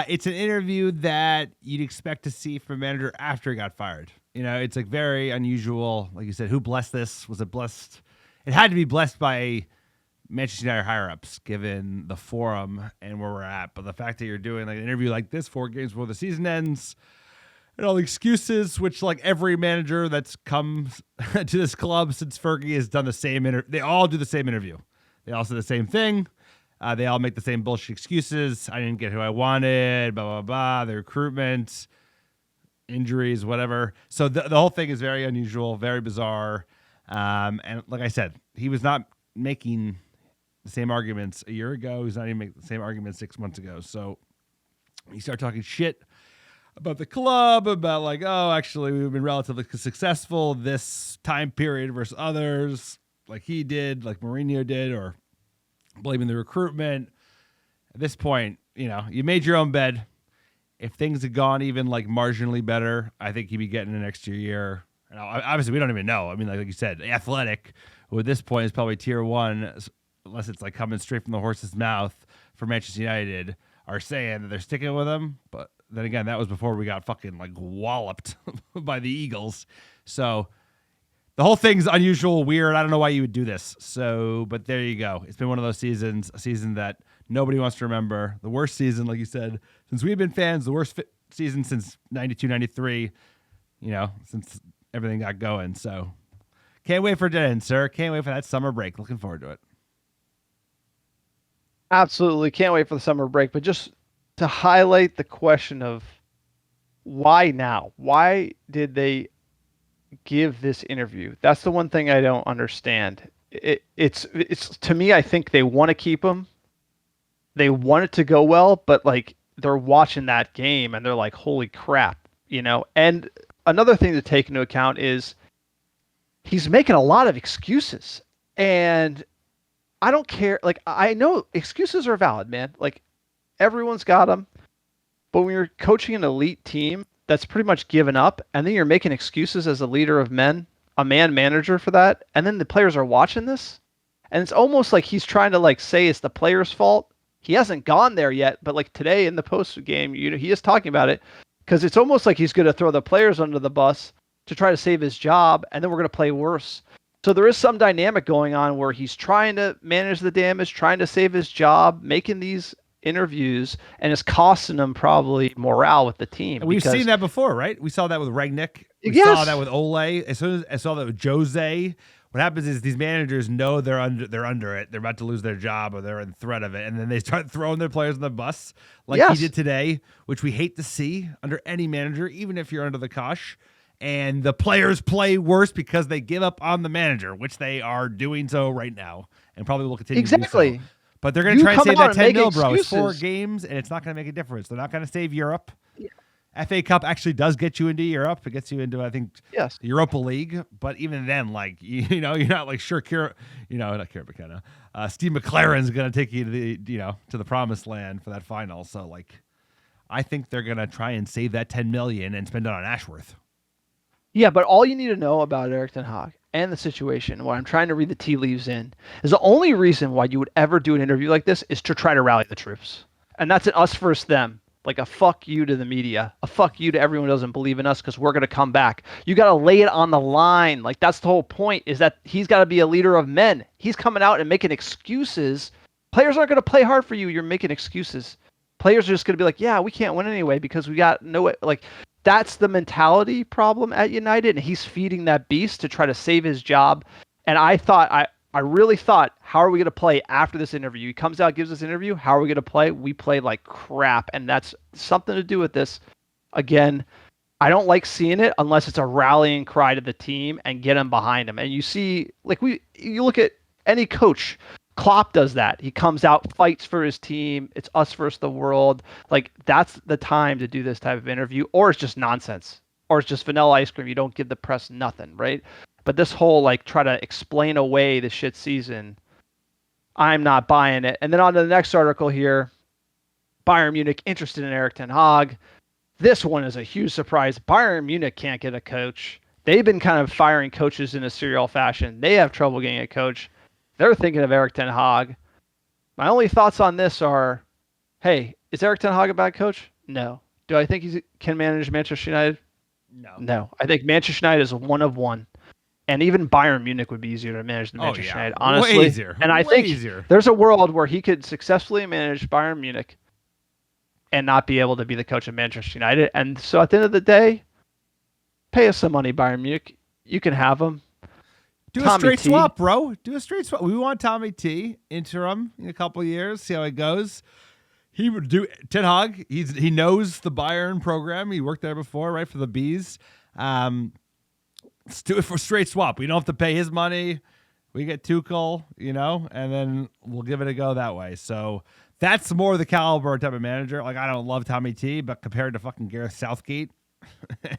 It's an interview that you'd expect to see from a manager after he got fired. You know, it's like very unusual. Like you said, who blessed this? Was it blessed? It had to be blessed by Manchester United higher-ups, given the forum and where we're at. But the fact that you're doing like an interview like this 4 games before the season ends, and all the excuses, which like every manager that's come to this club since Fergie has done the same they all do the same interview. They all say the same thing. They all make the same bullshit excuses. I didn't get who I wanted, blah, blah, blah, the recruitment, injuries, whatever. So the whole thing is very unusual, very bizarre. And like I said, he was not making the same arguments a year ago. He's not even making the same arguments 6 months ago. So you start talking shit about the club, about like, oh, actually, we've been relatively successful this time period versus others, like he did, like Mourinho did, or blaming the recruitment. At this point, you know, you made your own bed. If things had gone even like marginally better, I think he'd be getting an extra year. And obviously, we don't even know. I mean, like you said, Athletic, who at this point is probably tier 1, unless it's like coming straight from the horse's mouth for Manchester United, are saying that they're sticking with him. But then again, that was before we got fucking like walloped by the Eagles. So the whole thing's unusual, weird. I don't know why you would do this. So, but there you go. It's been one of those seasons, a season that nobody wants to remember. The worst season, like you said, since we've been fans, the worst season since 92, 93, you know, since everything got going. So can't wait for it to end, sir. Can't wait for that summer break. Looking forward to it. Absolutely. Can't wait for the summer break. But just to highlight the question of why now? Why did they give this interview? That's the one thing I don't understand. It's to me, I think they want to keep him. They want it to go well, but like they're watching that game and they're like, holy crap, you know? And another thing to take into account is he's making a lot of excuses, and I don't care. Like, I know excuses are valid, man. Like, everyone's got them. But when you're coaching an elite team that's pretty much given up, and then you're making excuses as a leader of men, a man manager for that, and then the players are watching this, and it's almost like he's trying to like say it's the players' fault. He hasn't gone there yet, but like today in the post game, you know, he is talking about it, because it's almost like he's going to throw the players under the bus to try to save his job, and then we're going to play worse. So there is some dynamic going on where he's trying to manage the damage, trying to save his job, making these interviews, and it's costing him probably morale with the team. And we've seen that before, right? We saw that with Rangnick. We Yes. saw that with Ole. As soon as I saw that with Jose, what happens is these managers know they're under it. They're about to lose their job, or they're in threat of it, and then they start throwing their players on the bus, like Yes. he did today, which we hate to see under any manager, even if you're under the cosh. And the players play worse because they give up on the manager, which they are doing so right now, and probably will continue to do Exactly. so. But they're going to You try and come save out that and 10 make mil, bro. It's 4 excuses. games, and it's not going to make a difference. They're not going to save Europe. FA Cup actually does get you into Europe. It gets you into, I think, Yes. the Europa League. But even then, like, you know, you're not like sure, not Kira McKenna. Steve McLaren's going to take you to the, to the promised land for that final. So, like, I think they're going to try and save that 10 million and spend it on Ashworth. Yeah, but all you need to know about Erik ten Hag and the situation, what I'm trying to read the tea leaves in, is the only reason why you would ever do an interview like this is to try to rally the troops. And that's an us versus them. Like a fuck you to the media, a fuck you to everyone who doesn't believe in us because we're going to come back. You got to lay it on the line. Like, that's the whole point, is that he's got to be a leader of men. He's coming out and making excuses. Players aren't going to play hard for you. You're making excuses. Players are just going to be like, yeah, we can't win anyway because we got no, like, that's the mentality problem at United, and he's feeding that beast to try to save his job. And I really thought, how are we going to play after this interview? He comes out, gives this interview. How are we going to play? We play like crap, and that's something to do with this. Again, I don't like seeing it unless it's a rallying cry to the team and get him behind him. And you see, like you look at any coach. Klopp does that. He comes out, fights for his team. It's us versus the world. Like, that's the time to do this type of interview, or it's just nonsense, or it's just vanilla ice cream. You don't give the press nothing, right? But this whole, like, try to explain away the shit season, I'm not buying it. And then on to the next article here, Bayern Munich interested in Erik ten Hag. This one is a huge surprise. Bayern Munich can't get a coach. They've been kind of firing coaches in a serial fashion. They have trouble getting a coach. they're thinking of Erik Ten Hag. My only thoughts on this are, hey, is Erik Ten Hag a bad coach? No. Do I think he can manage Manchester United? No. I think Manchester United is one of one. And even Bayern Munich would be easier to manage than Manchester United, honestly. Way easier. And I think there's a world where he could successfully manage Bayern Munich and not be able to be the coach of Manchester United. And so at the end of the day, pay us some money, Bayern Munich. You can have him. Do a straight swap, bro. Do a straight swap. We want Tommy T interim in a couple of years. See how it goes. He would do Ten Hag. He knows the Bayern program. He worked there before, right, for the Bees. Let's do it for straight swap. We don't have to pay his money. We get Tuchel, and then we'll give it a go that way. So that's more the caliber type of manager. Like, I don't love Tommy T, but compared to fucking Gareth Southgate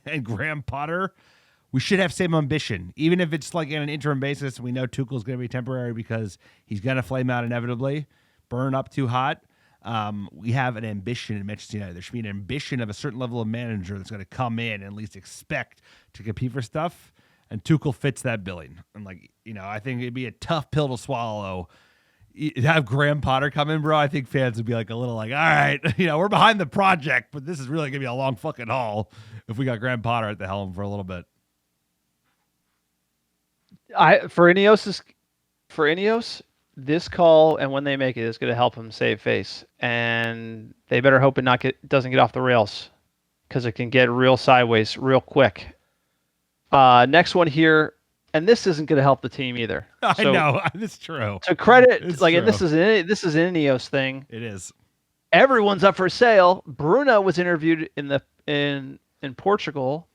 and Graham Potter, we should have same ambition. Even if it's like in an interim basis, we know Tuchel's going to be temporary because he's going to flame out inevitably, burn up too hot. We have an ambition in Manchester United. There should be an ambition of a certain level of manager that's going to come in and at least expect to compete for stuff. And Tuchel fits that billing. And I think it'd be a tough pill to swallow. Have Graham Potter come in, bro. I think fans would be like a little like, all right, we're behind the project, but this is really going to be a long fucking haul if we got Graham Potter at the helm for a little bit. For Ineos, this call and when they make it is going to help him save face, and they better hope it doesn't get off the rails, because it can get real sideways real quick. Next one here, and this isn't going to help the team either. I know, it's true. To credit, it's like, true. and this is an Ineos thing. It is. Everyone's up for sale. Bruno was interviewed in Portugal,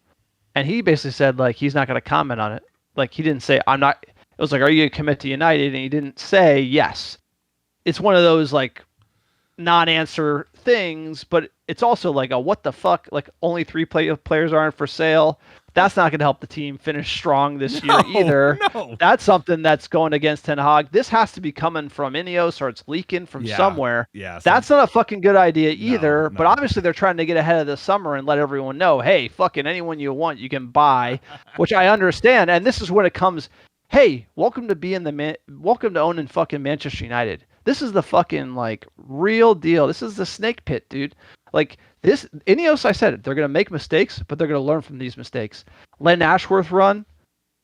and he basically said like he's not going to comment on it. Like, he didn't say I'm not. It was like, are you going to commit to United? And he didn't say yes. It's one of those like non-answer things, but it's also like a what the fuck? Like, only 3 players aren't for sale. That's not going to help the team finish strong this year either. No. That's something that's going against Ten Hag. This has to be coming from Ineos, or it's leaking from somewhere. Yeah, that's not a fucking good idea either. No. But obviously they're trying to get ahead of the summer and let everyone know, hey, fucking anyone you want, you can buy, which I understand. And this is when it comes, hey, welcome to owning fucking Manchester United. This is the fucking like real deal. This is the snake pit, dude. Like, this Ineos, I said it, they're going to make mistakes, but they're going to learn from these mistakes. Len Ashworth run,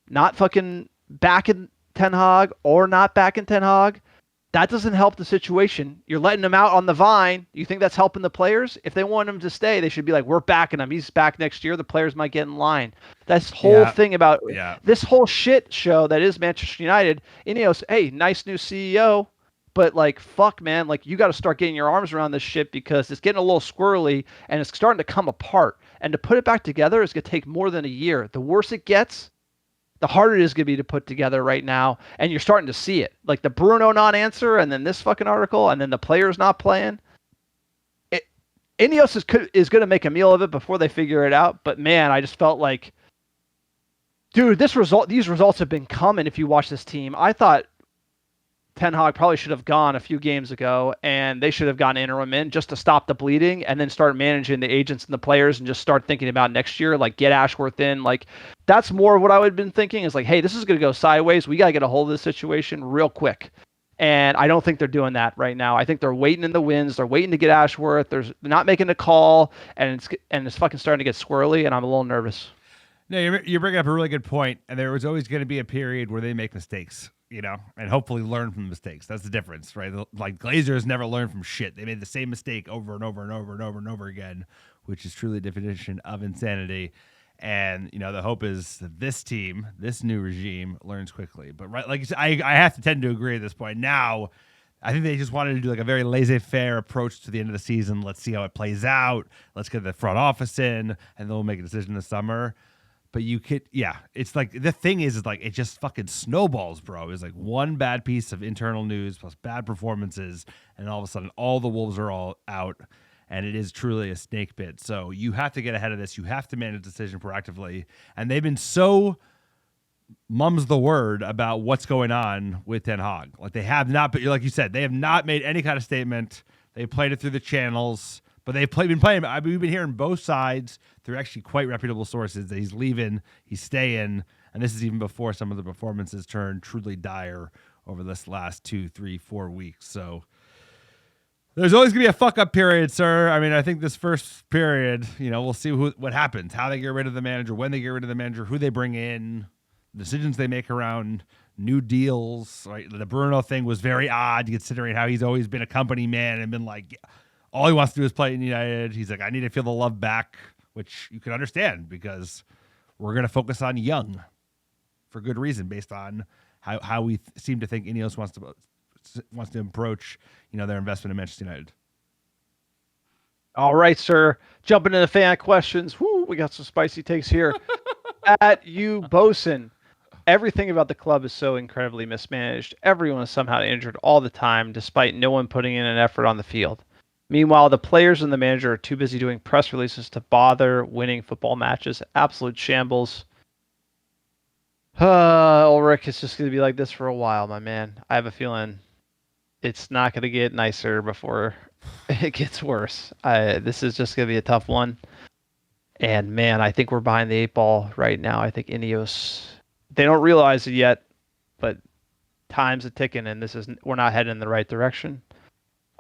not fucking back in Ten Hag or not back in Ten Hag. That doesn't help the situation. You're letting them out on the vine. You think that's helping the players? If they want him to stay, they should be like, we're backing him. He's back next year. The players might get in line. That's whole thing about this whole shit show that is Manchester United. Ineos, hey, nice new CEO. But, like, fuck, man, like, you got to start getting your arms around this shit, because it's getting a little squirrely and it's starting to come apart. And to put it back together is going to take more than a year. The worse it gets, the harder it is going to be to put together right now. And you're starting to see it. Like the Bruno non-answer, and then this fucking article, and then the players not playing. Ineos is going to make a meal of it before they figure it out. But, man, I just felt like, dude, these results have been coming if you watch this team. I thought Ten Hag probably should have gone a few games ago, and they should have gone interim in just to stop the bleeding, and then start managing the agents and the players and just start thinking about next year, like get Ashworth in. Like, that's more of what I would have been thinking, is like, hey, this is going to go sideways. We got to get a hold of this situation real quick. And I don't think they're doing that right now. I think they're waiting in the wings. They're waiting to get Ashworth. They're not making a call, and it's fucking starting to get squirrely, and I'm a little nervous. No, you're bringing up a really good point, and there was always going to be a period where they make mistakes. And hopefully learn from the mistakes. That's the difference, right? Like, Glazers never learn from shit. They made the same mistake over and over and over and over and over again, which is truly the definition of insanity. And, the hope is that this team, this new regime, learns quickly. But, right, like you said, I have to tend to agree at this point. Now, I think they just wanted to do like a very laissez-faire approach to the end of the season. Let's see how it plays out. Let's get the front office in, and then we'll make a decision this summer. But you could, it's like, the thing is like, it just fucking snowballs, bro. It's like one bad piece of internal news plus bad performances, and all of a sudden all the wolves are all out, and it is truly a snake pit. So you have to get ahead of this. You have to manage a decision proactively. And they've been so mum's the word about what's going on with Ten Hag. Like, they have not, but like you said, they have not made any kind of statement. They played it through the channels. But they've been playing. We've been hearing both sides. They're actually quite reputable sources that he's leaving, he's staying, and this is even before some of the performances turned truly dire over this last 2, 3, 4 weeks. So there's always gonna be a fuck up period, sir. I mean, I think this first period, we'll see what happens, how they get rid of the manager, when they get rid of the manager, who they bring in, decisions they make around new deals. Right, the Bruno thing was very odd considering how he's always been a company man and been like, all he wants to do is play in United. He's like, I need to feel the love back, which you can understand because we're gonna focus on young for good reason, based on how we seem to think Ineos wants to approach, their investment in Manchester United. All right, sir. Jumping into fan questions. Woo, we got some spicy takes here. At you, Bosun. Everything about the club is so incredibly mismanaged. Everyone is somehow injured all the time, despite no one putting in an effort on the field. Meanwhile, the players and the manager are too busy doing press releases to bother winning football matches. Absolute shambles. Ulrich, it's just going to be like this for a while, my man. I have a feeling it's not going to get nicer before it gets worse. This is just going to be a tough one. And, man, I think we're behind the 8 ball right now. I think Ineos, they don't realize it yet, but time's a ticking, and we're not heading in the right direction.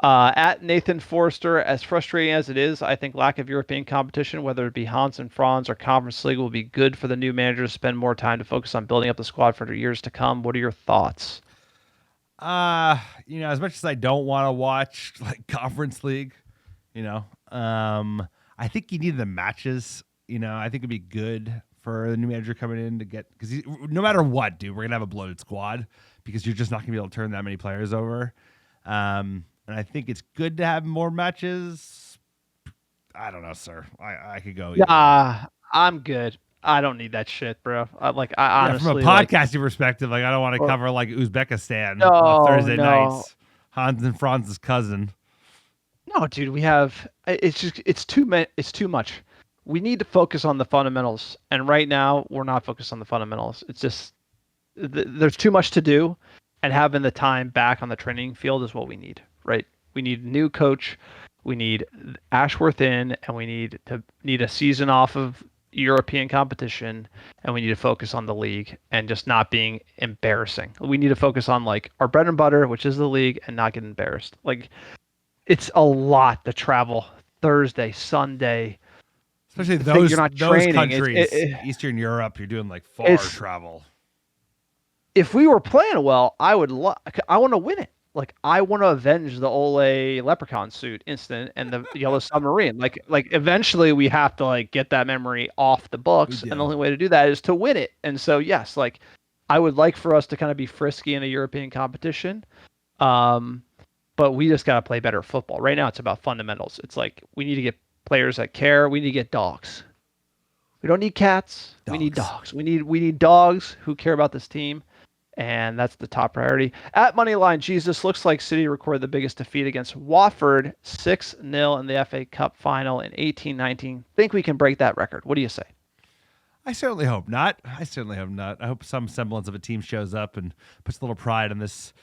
At Nathan Forrester, as frustrating as it is, I think lack of European competition, whether it be Hans and Franz or Conference League, will be good for the new manager to spend more time to focus on building up the squad for the years to come. What are your thoughts? As much as I don't want to watch like Conference League, I think you need the matches. I think it'd be good for the new manager coming in to get, because no matter what, dude, we're gonna have a bloated squad because you're just not gonna be able to turn that many players over. And I think it's good to have more matches. I don't know, sir. I could go. Nah, I'm good. I don't need that shit, bro. Honestly, from a podcasting perspective, I don't want to cover like Uzbekistan on Thursday nights. Hans and Franz's cousin. No, dude, we have. It's too much. We need to focus on the fundamentals, and right now we're not focused on the fundamentals. It's just there's too much to do, and having the time back on the training field is what we need. Right? We need a new coach. We need Ashworth in, and we need a season off of European competition, and we need to focus on the league and just not being embarrassing. We need to focus on like our bread and butter, which is the league, and not get embarrassed. Like, it's a lot to travel Thursday, Sunday. Especially those training. Countries, Eastern Europe, you're doing like far travel. If we were playing well, I want to win it. Like, I want to avenge the Ole Leprechaun suit incident and the Yellow Submarine. Like eventually we have to like get that memory off the books, and the only way to do that is to win it. And so yes, like I would like for us to kind of be frisky in a European competition, but we just got to play better football. Right now, it's about fundamentals. It's like we need to get players that care. We need to get dogs. We don't need cats. We need dogs. We need dogs who care about this team. And that's the top priority. At Moneyline Jesus, looks like City recorded the biggest defeat against Watford, 6-0 in the FA Cup final in 18-19. Think we can break that record? What do you say? I certainly hope not. I hope some semblance of a team shows up and puts a little pride in this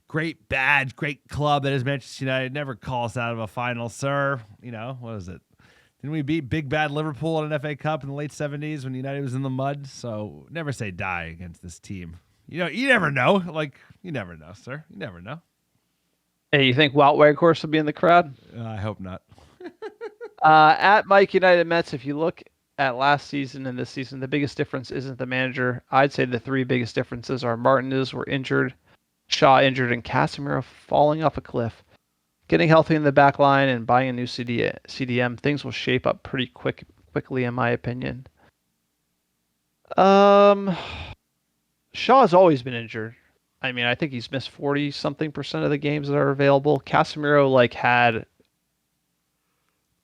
great badge, great club that is Manchester United. Never call us out of a final, sir. What is it? Didn't we beat big bad Liverpool in an FA Cup in the late 70s when United was in the mud? So never say die against this team. You never know. You never know, sir. You never know. Hey, you think Wout Weghorst will be in the crowd? I hope not. At Mike United Mets, if you look at last season and this season, the biggest difference isn't the manager. I'd say the 3 biggest differences are Martinez were injured, Shaw injured, and Casemiro falling off a cliff. Getting healthy in the back line and buying a new CDM, things will shape up pretty quickly, in my opinion. Shaw's always been injured. I mean, I think he's missed 40-something% of the games that are available. Casemiro had,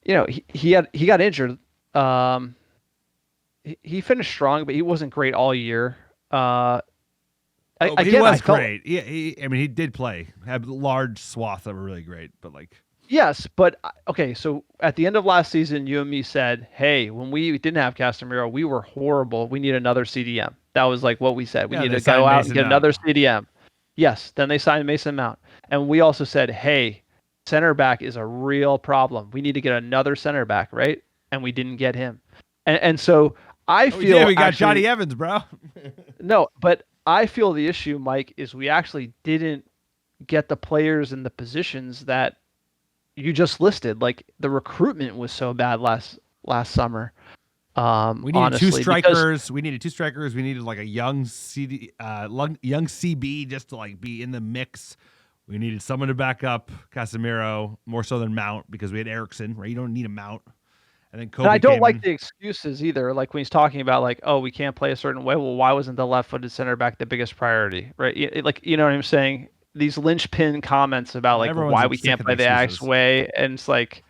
he got injured. He finished strong, but he wasn't great all year. He was great. He did play. Had large swaths that were really great, but Yes, but okay, so at the end of last season, you and me said, hey, when we didn't have Casemiro, we were horrible. We need another CDM. That was what we said. We need to go out and get another CDM. Yes, then they signed Mason Mount. And we also said, hey, center back is a real problem. We need to get another center back, right? And we didn't get him. And so I feel... we got Johnny Evans, bro. No, but I feel the issue, Mike, is we actually didn't get the players in the positions that you just listed. Like the recruitment was so bad last summer. We needed honestly, two strikers. We needed two strikers. We needed like a young young CB just to like be in the mix. We needed someone to back up Casemiro more so than Mount because we had Eriksson, right? You don't need a Mount. And then Kobe. And I don't came like in. the excuses either. Like when he's talking about like, oh, we can't play a certain way. Well, why wasn't the left-footed center back the biggest priority, right? Like, you know what I'm saying? These linchpin comments about like Everyone's why we sick can't of play the Ajax excuses. way, and it's like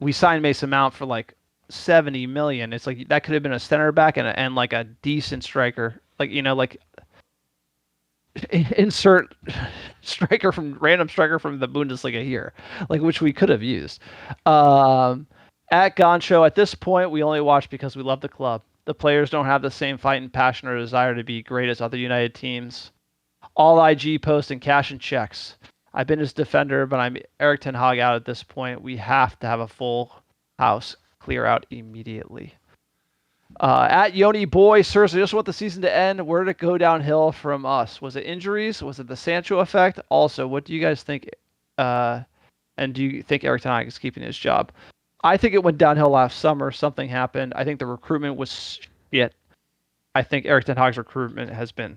we signed Mason Mount for like 70 million. It's like that could have been a center back and like a decent striker. Like, you know, like insert random striker from the Bundesliga here, like which we could have used. At Goncho, at this point, we only watch because we love the club. The players don't have the same fight and passion or desire to be great as other United teams. All IG posts and cash and checks. I've been his defender, but I'm Erik ten Hag out at this point. We have to have a full house clear out immediately. At Yoni Boy, sir, so just want the season to end. Where did it go downhill from us? Was it injuries? Was it the Sancho effect? Also, what do you guys think? And do you think Erik ten Hag is keeping his job? I think it went downhill last summer. Something happened. I think the recruitment was shit. I think Erik ten Hag's recruitment has been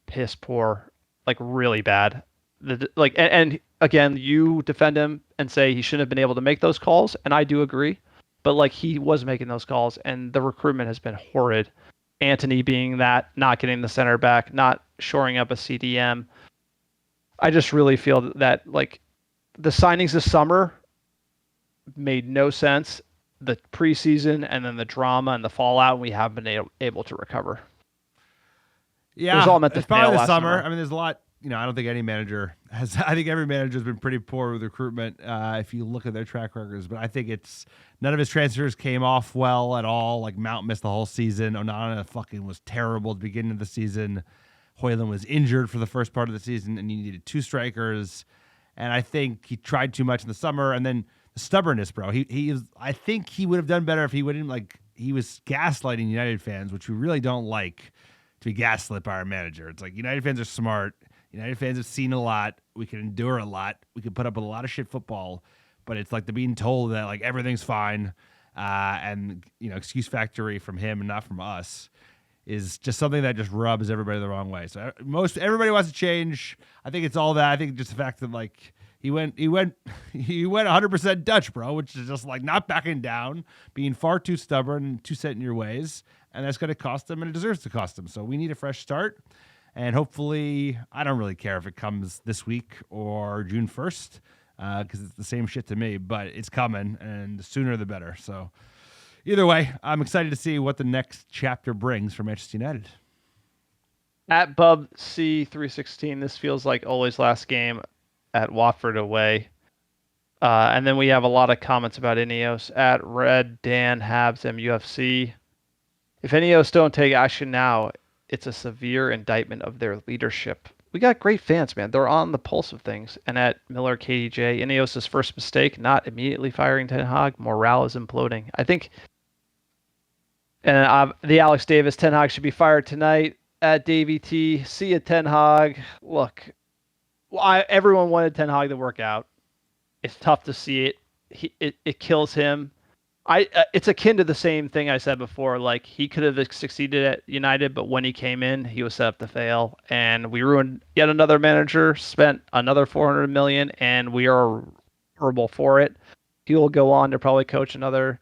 piss poor, like really bad. And again, you defend him and say he shouldn't have been able to make those calls, and I do agree. But like he was making those calls, and the recruitment has been horrid. Anthony being that, not getting the center back, not shoring up a CDM. I just really feel that like the signings this summer made no sense. The preseason and then the drama and the fallout, we haven't been able to recover. Yeah, It was all meant to it's probably fail the last summer. summer. I mean, there's a lot. You know, I don't think any manager has. I think every manager has been pretty poor with recruitment. If you look at their track records, but I think it's none of his transfers came off well at all. Like Mount missed the whole season. Onana fucking was terrible at the beginning of the season. Højlund was injured for the first part of the season, and you needed two strikers. And I think he tried too much in the summer, and then the stubbornness, bro. He is. I think he would have done better if he wouldn't like. He was gaslighting United fans, which we really don't like to be gaslit by our manager. It's like United fans are smart. United fans have seen a lot. We can endure a lot. We can put up with a lot of shit football, but it's like the being told that like everything's fine, and you know, excuse factory from him and not from us is just something that just rubs everybody the wrong way. So everybody wants to change. I think it's all that. I think just the fact that like he went 100% Dutch, bro, which is just like not backing down, being far too stubborn, too set in your ways, and that's going to cost them, and it deserves to cost them. So we need a fresh start. And hopefully, I don't really care if it comes this week or June 1st, because it's the same shit to me, but it's coming, and the sooner the better. So either way, I'm excited to see what the next chapter brings for Manchester United. At Bub C316, this feels like Ole's last game at Watford away. And then we have a lot of comments about Ineos. At Red Dan Habs MUFC. If Ineos don't take action now, it's a severe indictment of their leadership. We got great fans, man. They're on the pulse of things. And at Miller KDJ, Ineos' first mistake, not immediately firing Ten Hag. Morale is imploding. I think, and the Alex Davis, Ten Hag should be fired tonight. At Davey T, see ya, Ten Hag. Look, everyone wanted Ten Hag to work out. It's tough to see it. It kills him. It's akin to the same thing I said before. Like he could have succeeded at United, but when he came in, he was set up to fail, and we ruined yet another manager. Spent another 400 million, and we are horrible for it. He will go on to probably coach another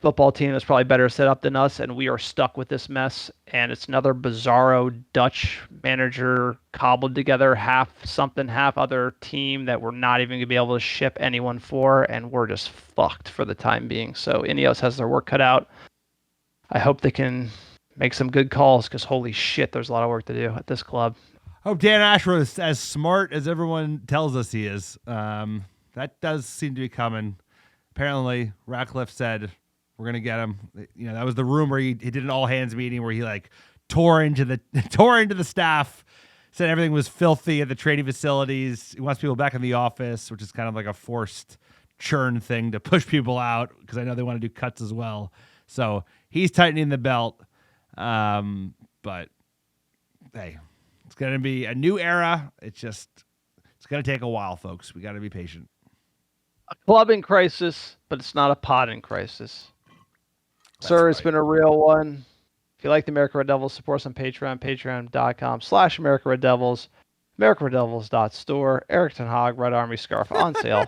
football team that's probably better set up than us, and we are stuck with this mess. And it's another bizarro Dutch manager cobbled together, half something, half other team that we're not even going to be able to ship anyone for, and we're just fucked for the time being. So Ineos has their work cut out. I hope they can make some good calls, because holy shit, there's a lot of work to do at this club. Hope Dan Ashworth is as smart as everyone tells us he is. That does seem to be coming. Apparently, Ratcliffe said, we're going to get him. You know, that was the rumor. He did an all hands meeting where he like tore into the staff, said everything was filthy at the training facilities. He wants people back in the office, which is kind of like a forced churn thing to push people out, because I know they want to do cuts as well. So he's tightening the belt. But hey, it's going to be a new era. It's going to take a while, folks. We got to be patient. A club in crisis, but it's not a pod in crisis. Sir, it's been a real one. If you like the America Red Devils, support us on Patreon, patreon.com/America Red Devils, AmericaRedDevils.store, Eric Ten Hag Red Army scarf on sale,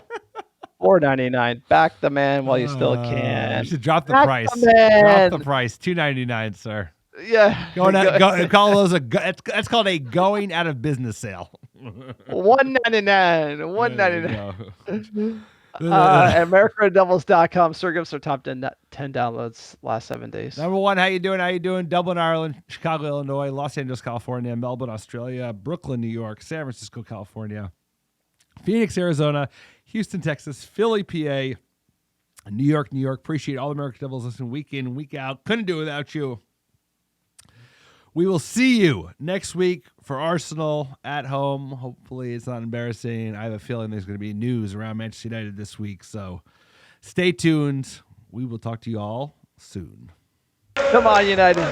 $4.99. Back the man while you still can. You should drop the Back price. the man. Drop the price. $2.99, sir. Yeah. Call those that's called a going out of business sale. $1.99. $1.99. At AmericaRedDevils.com. Sir, give us our top 10 downloads last 7 days. Number 1, how you doing? Dublin, Ireland, Chicago, Illinois, Los Angeles, California, Melbourne, Australia, Brooklyn, New York, San Francisco, California, Phoenix, Arizona, Houston, Texas, Philly, PA, New York. Appreciate all the American Devils listening week in, week out. Couldn't do it without you. We will see you next week for Arsenal at home. Hopefully it's not embarrassing. I have a feeling there's going to be news around Manchester United this week, so stay tuned. We will talk to you all soon. Come on, United.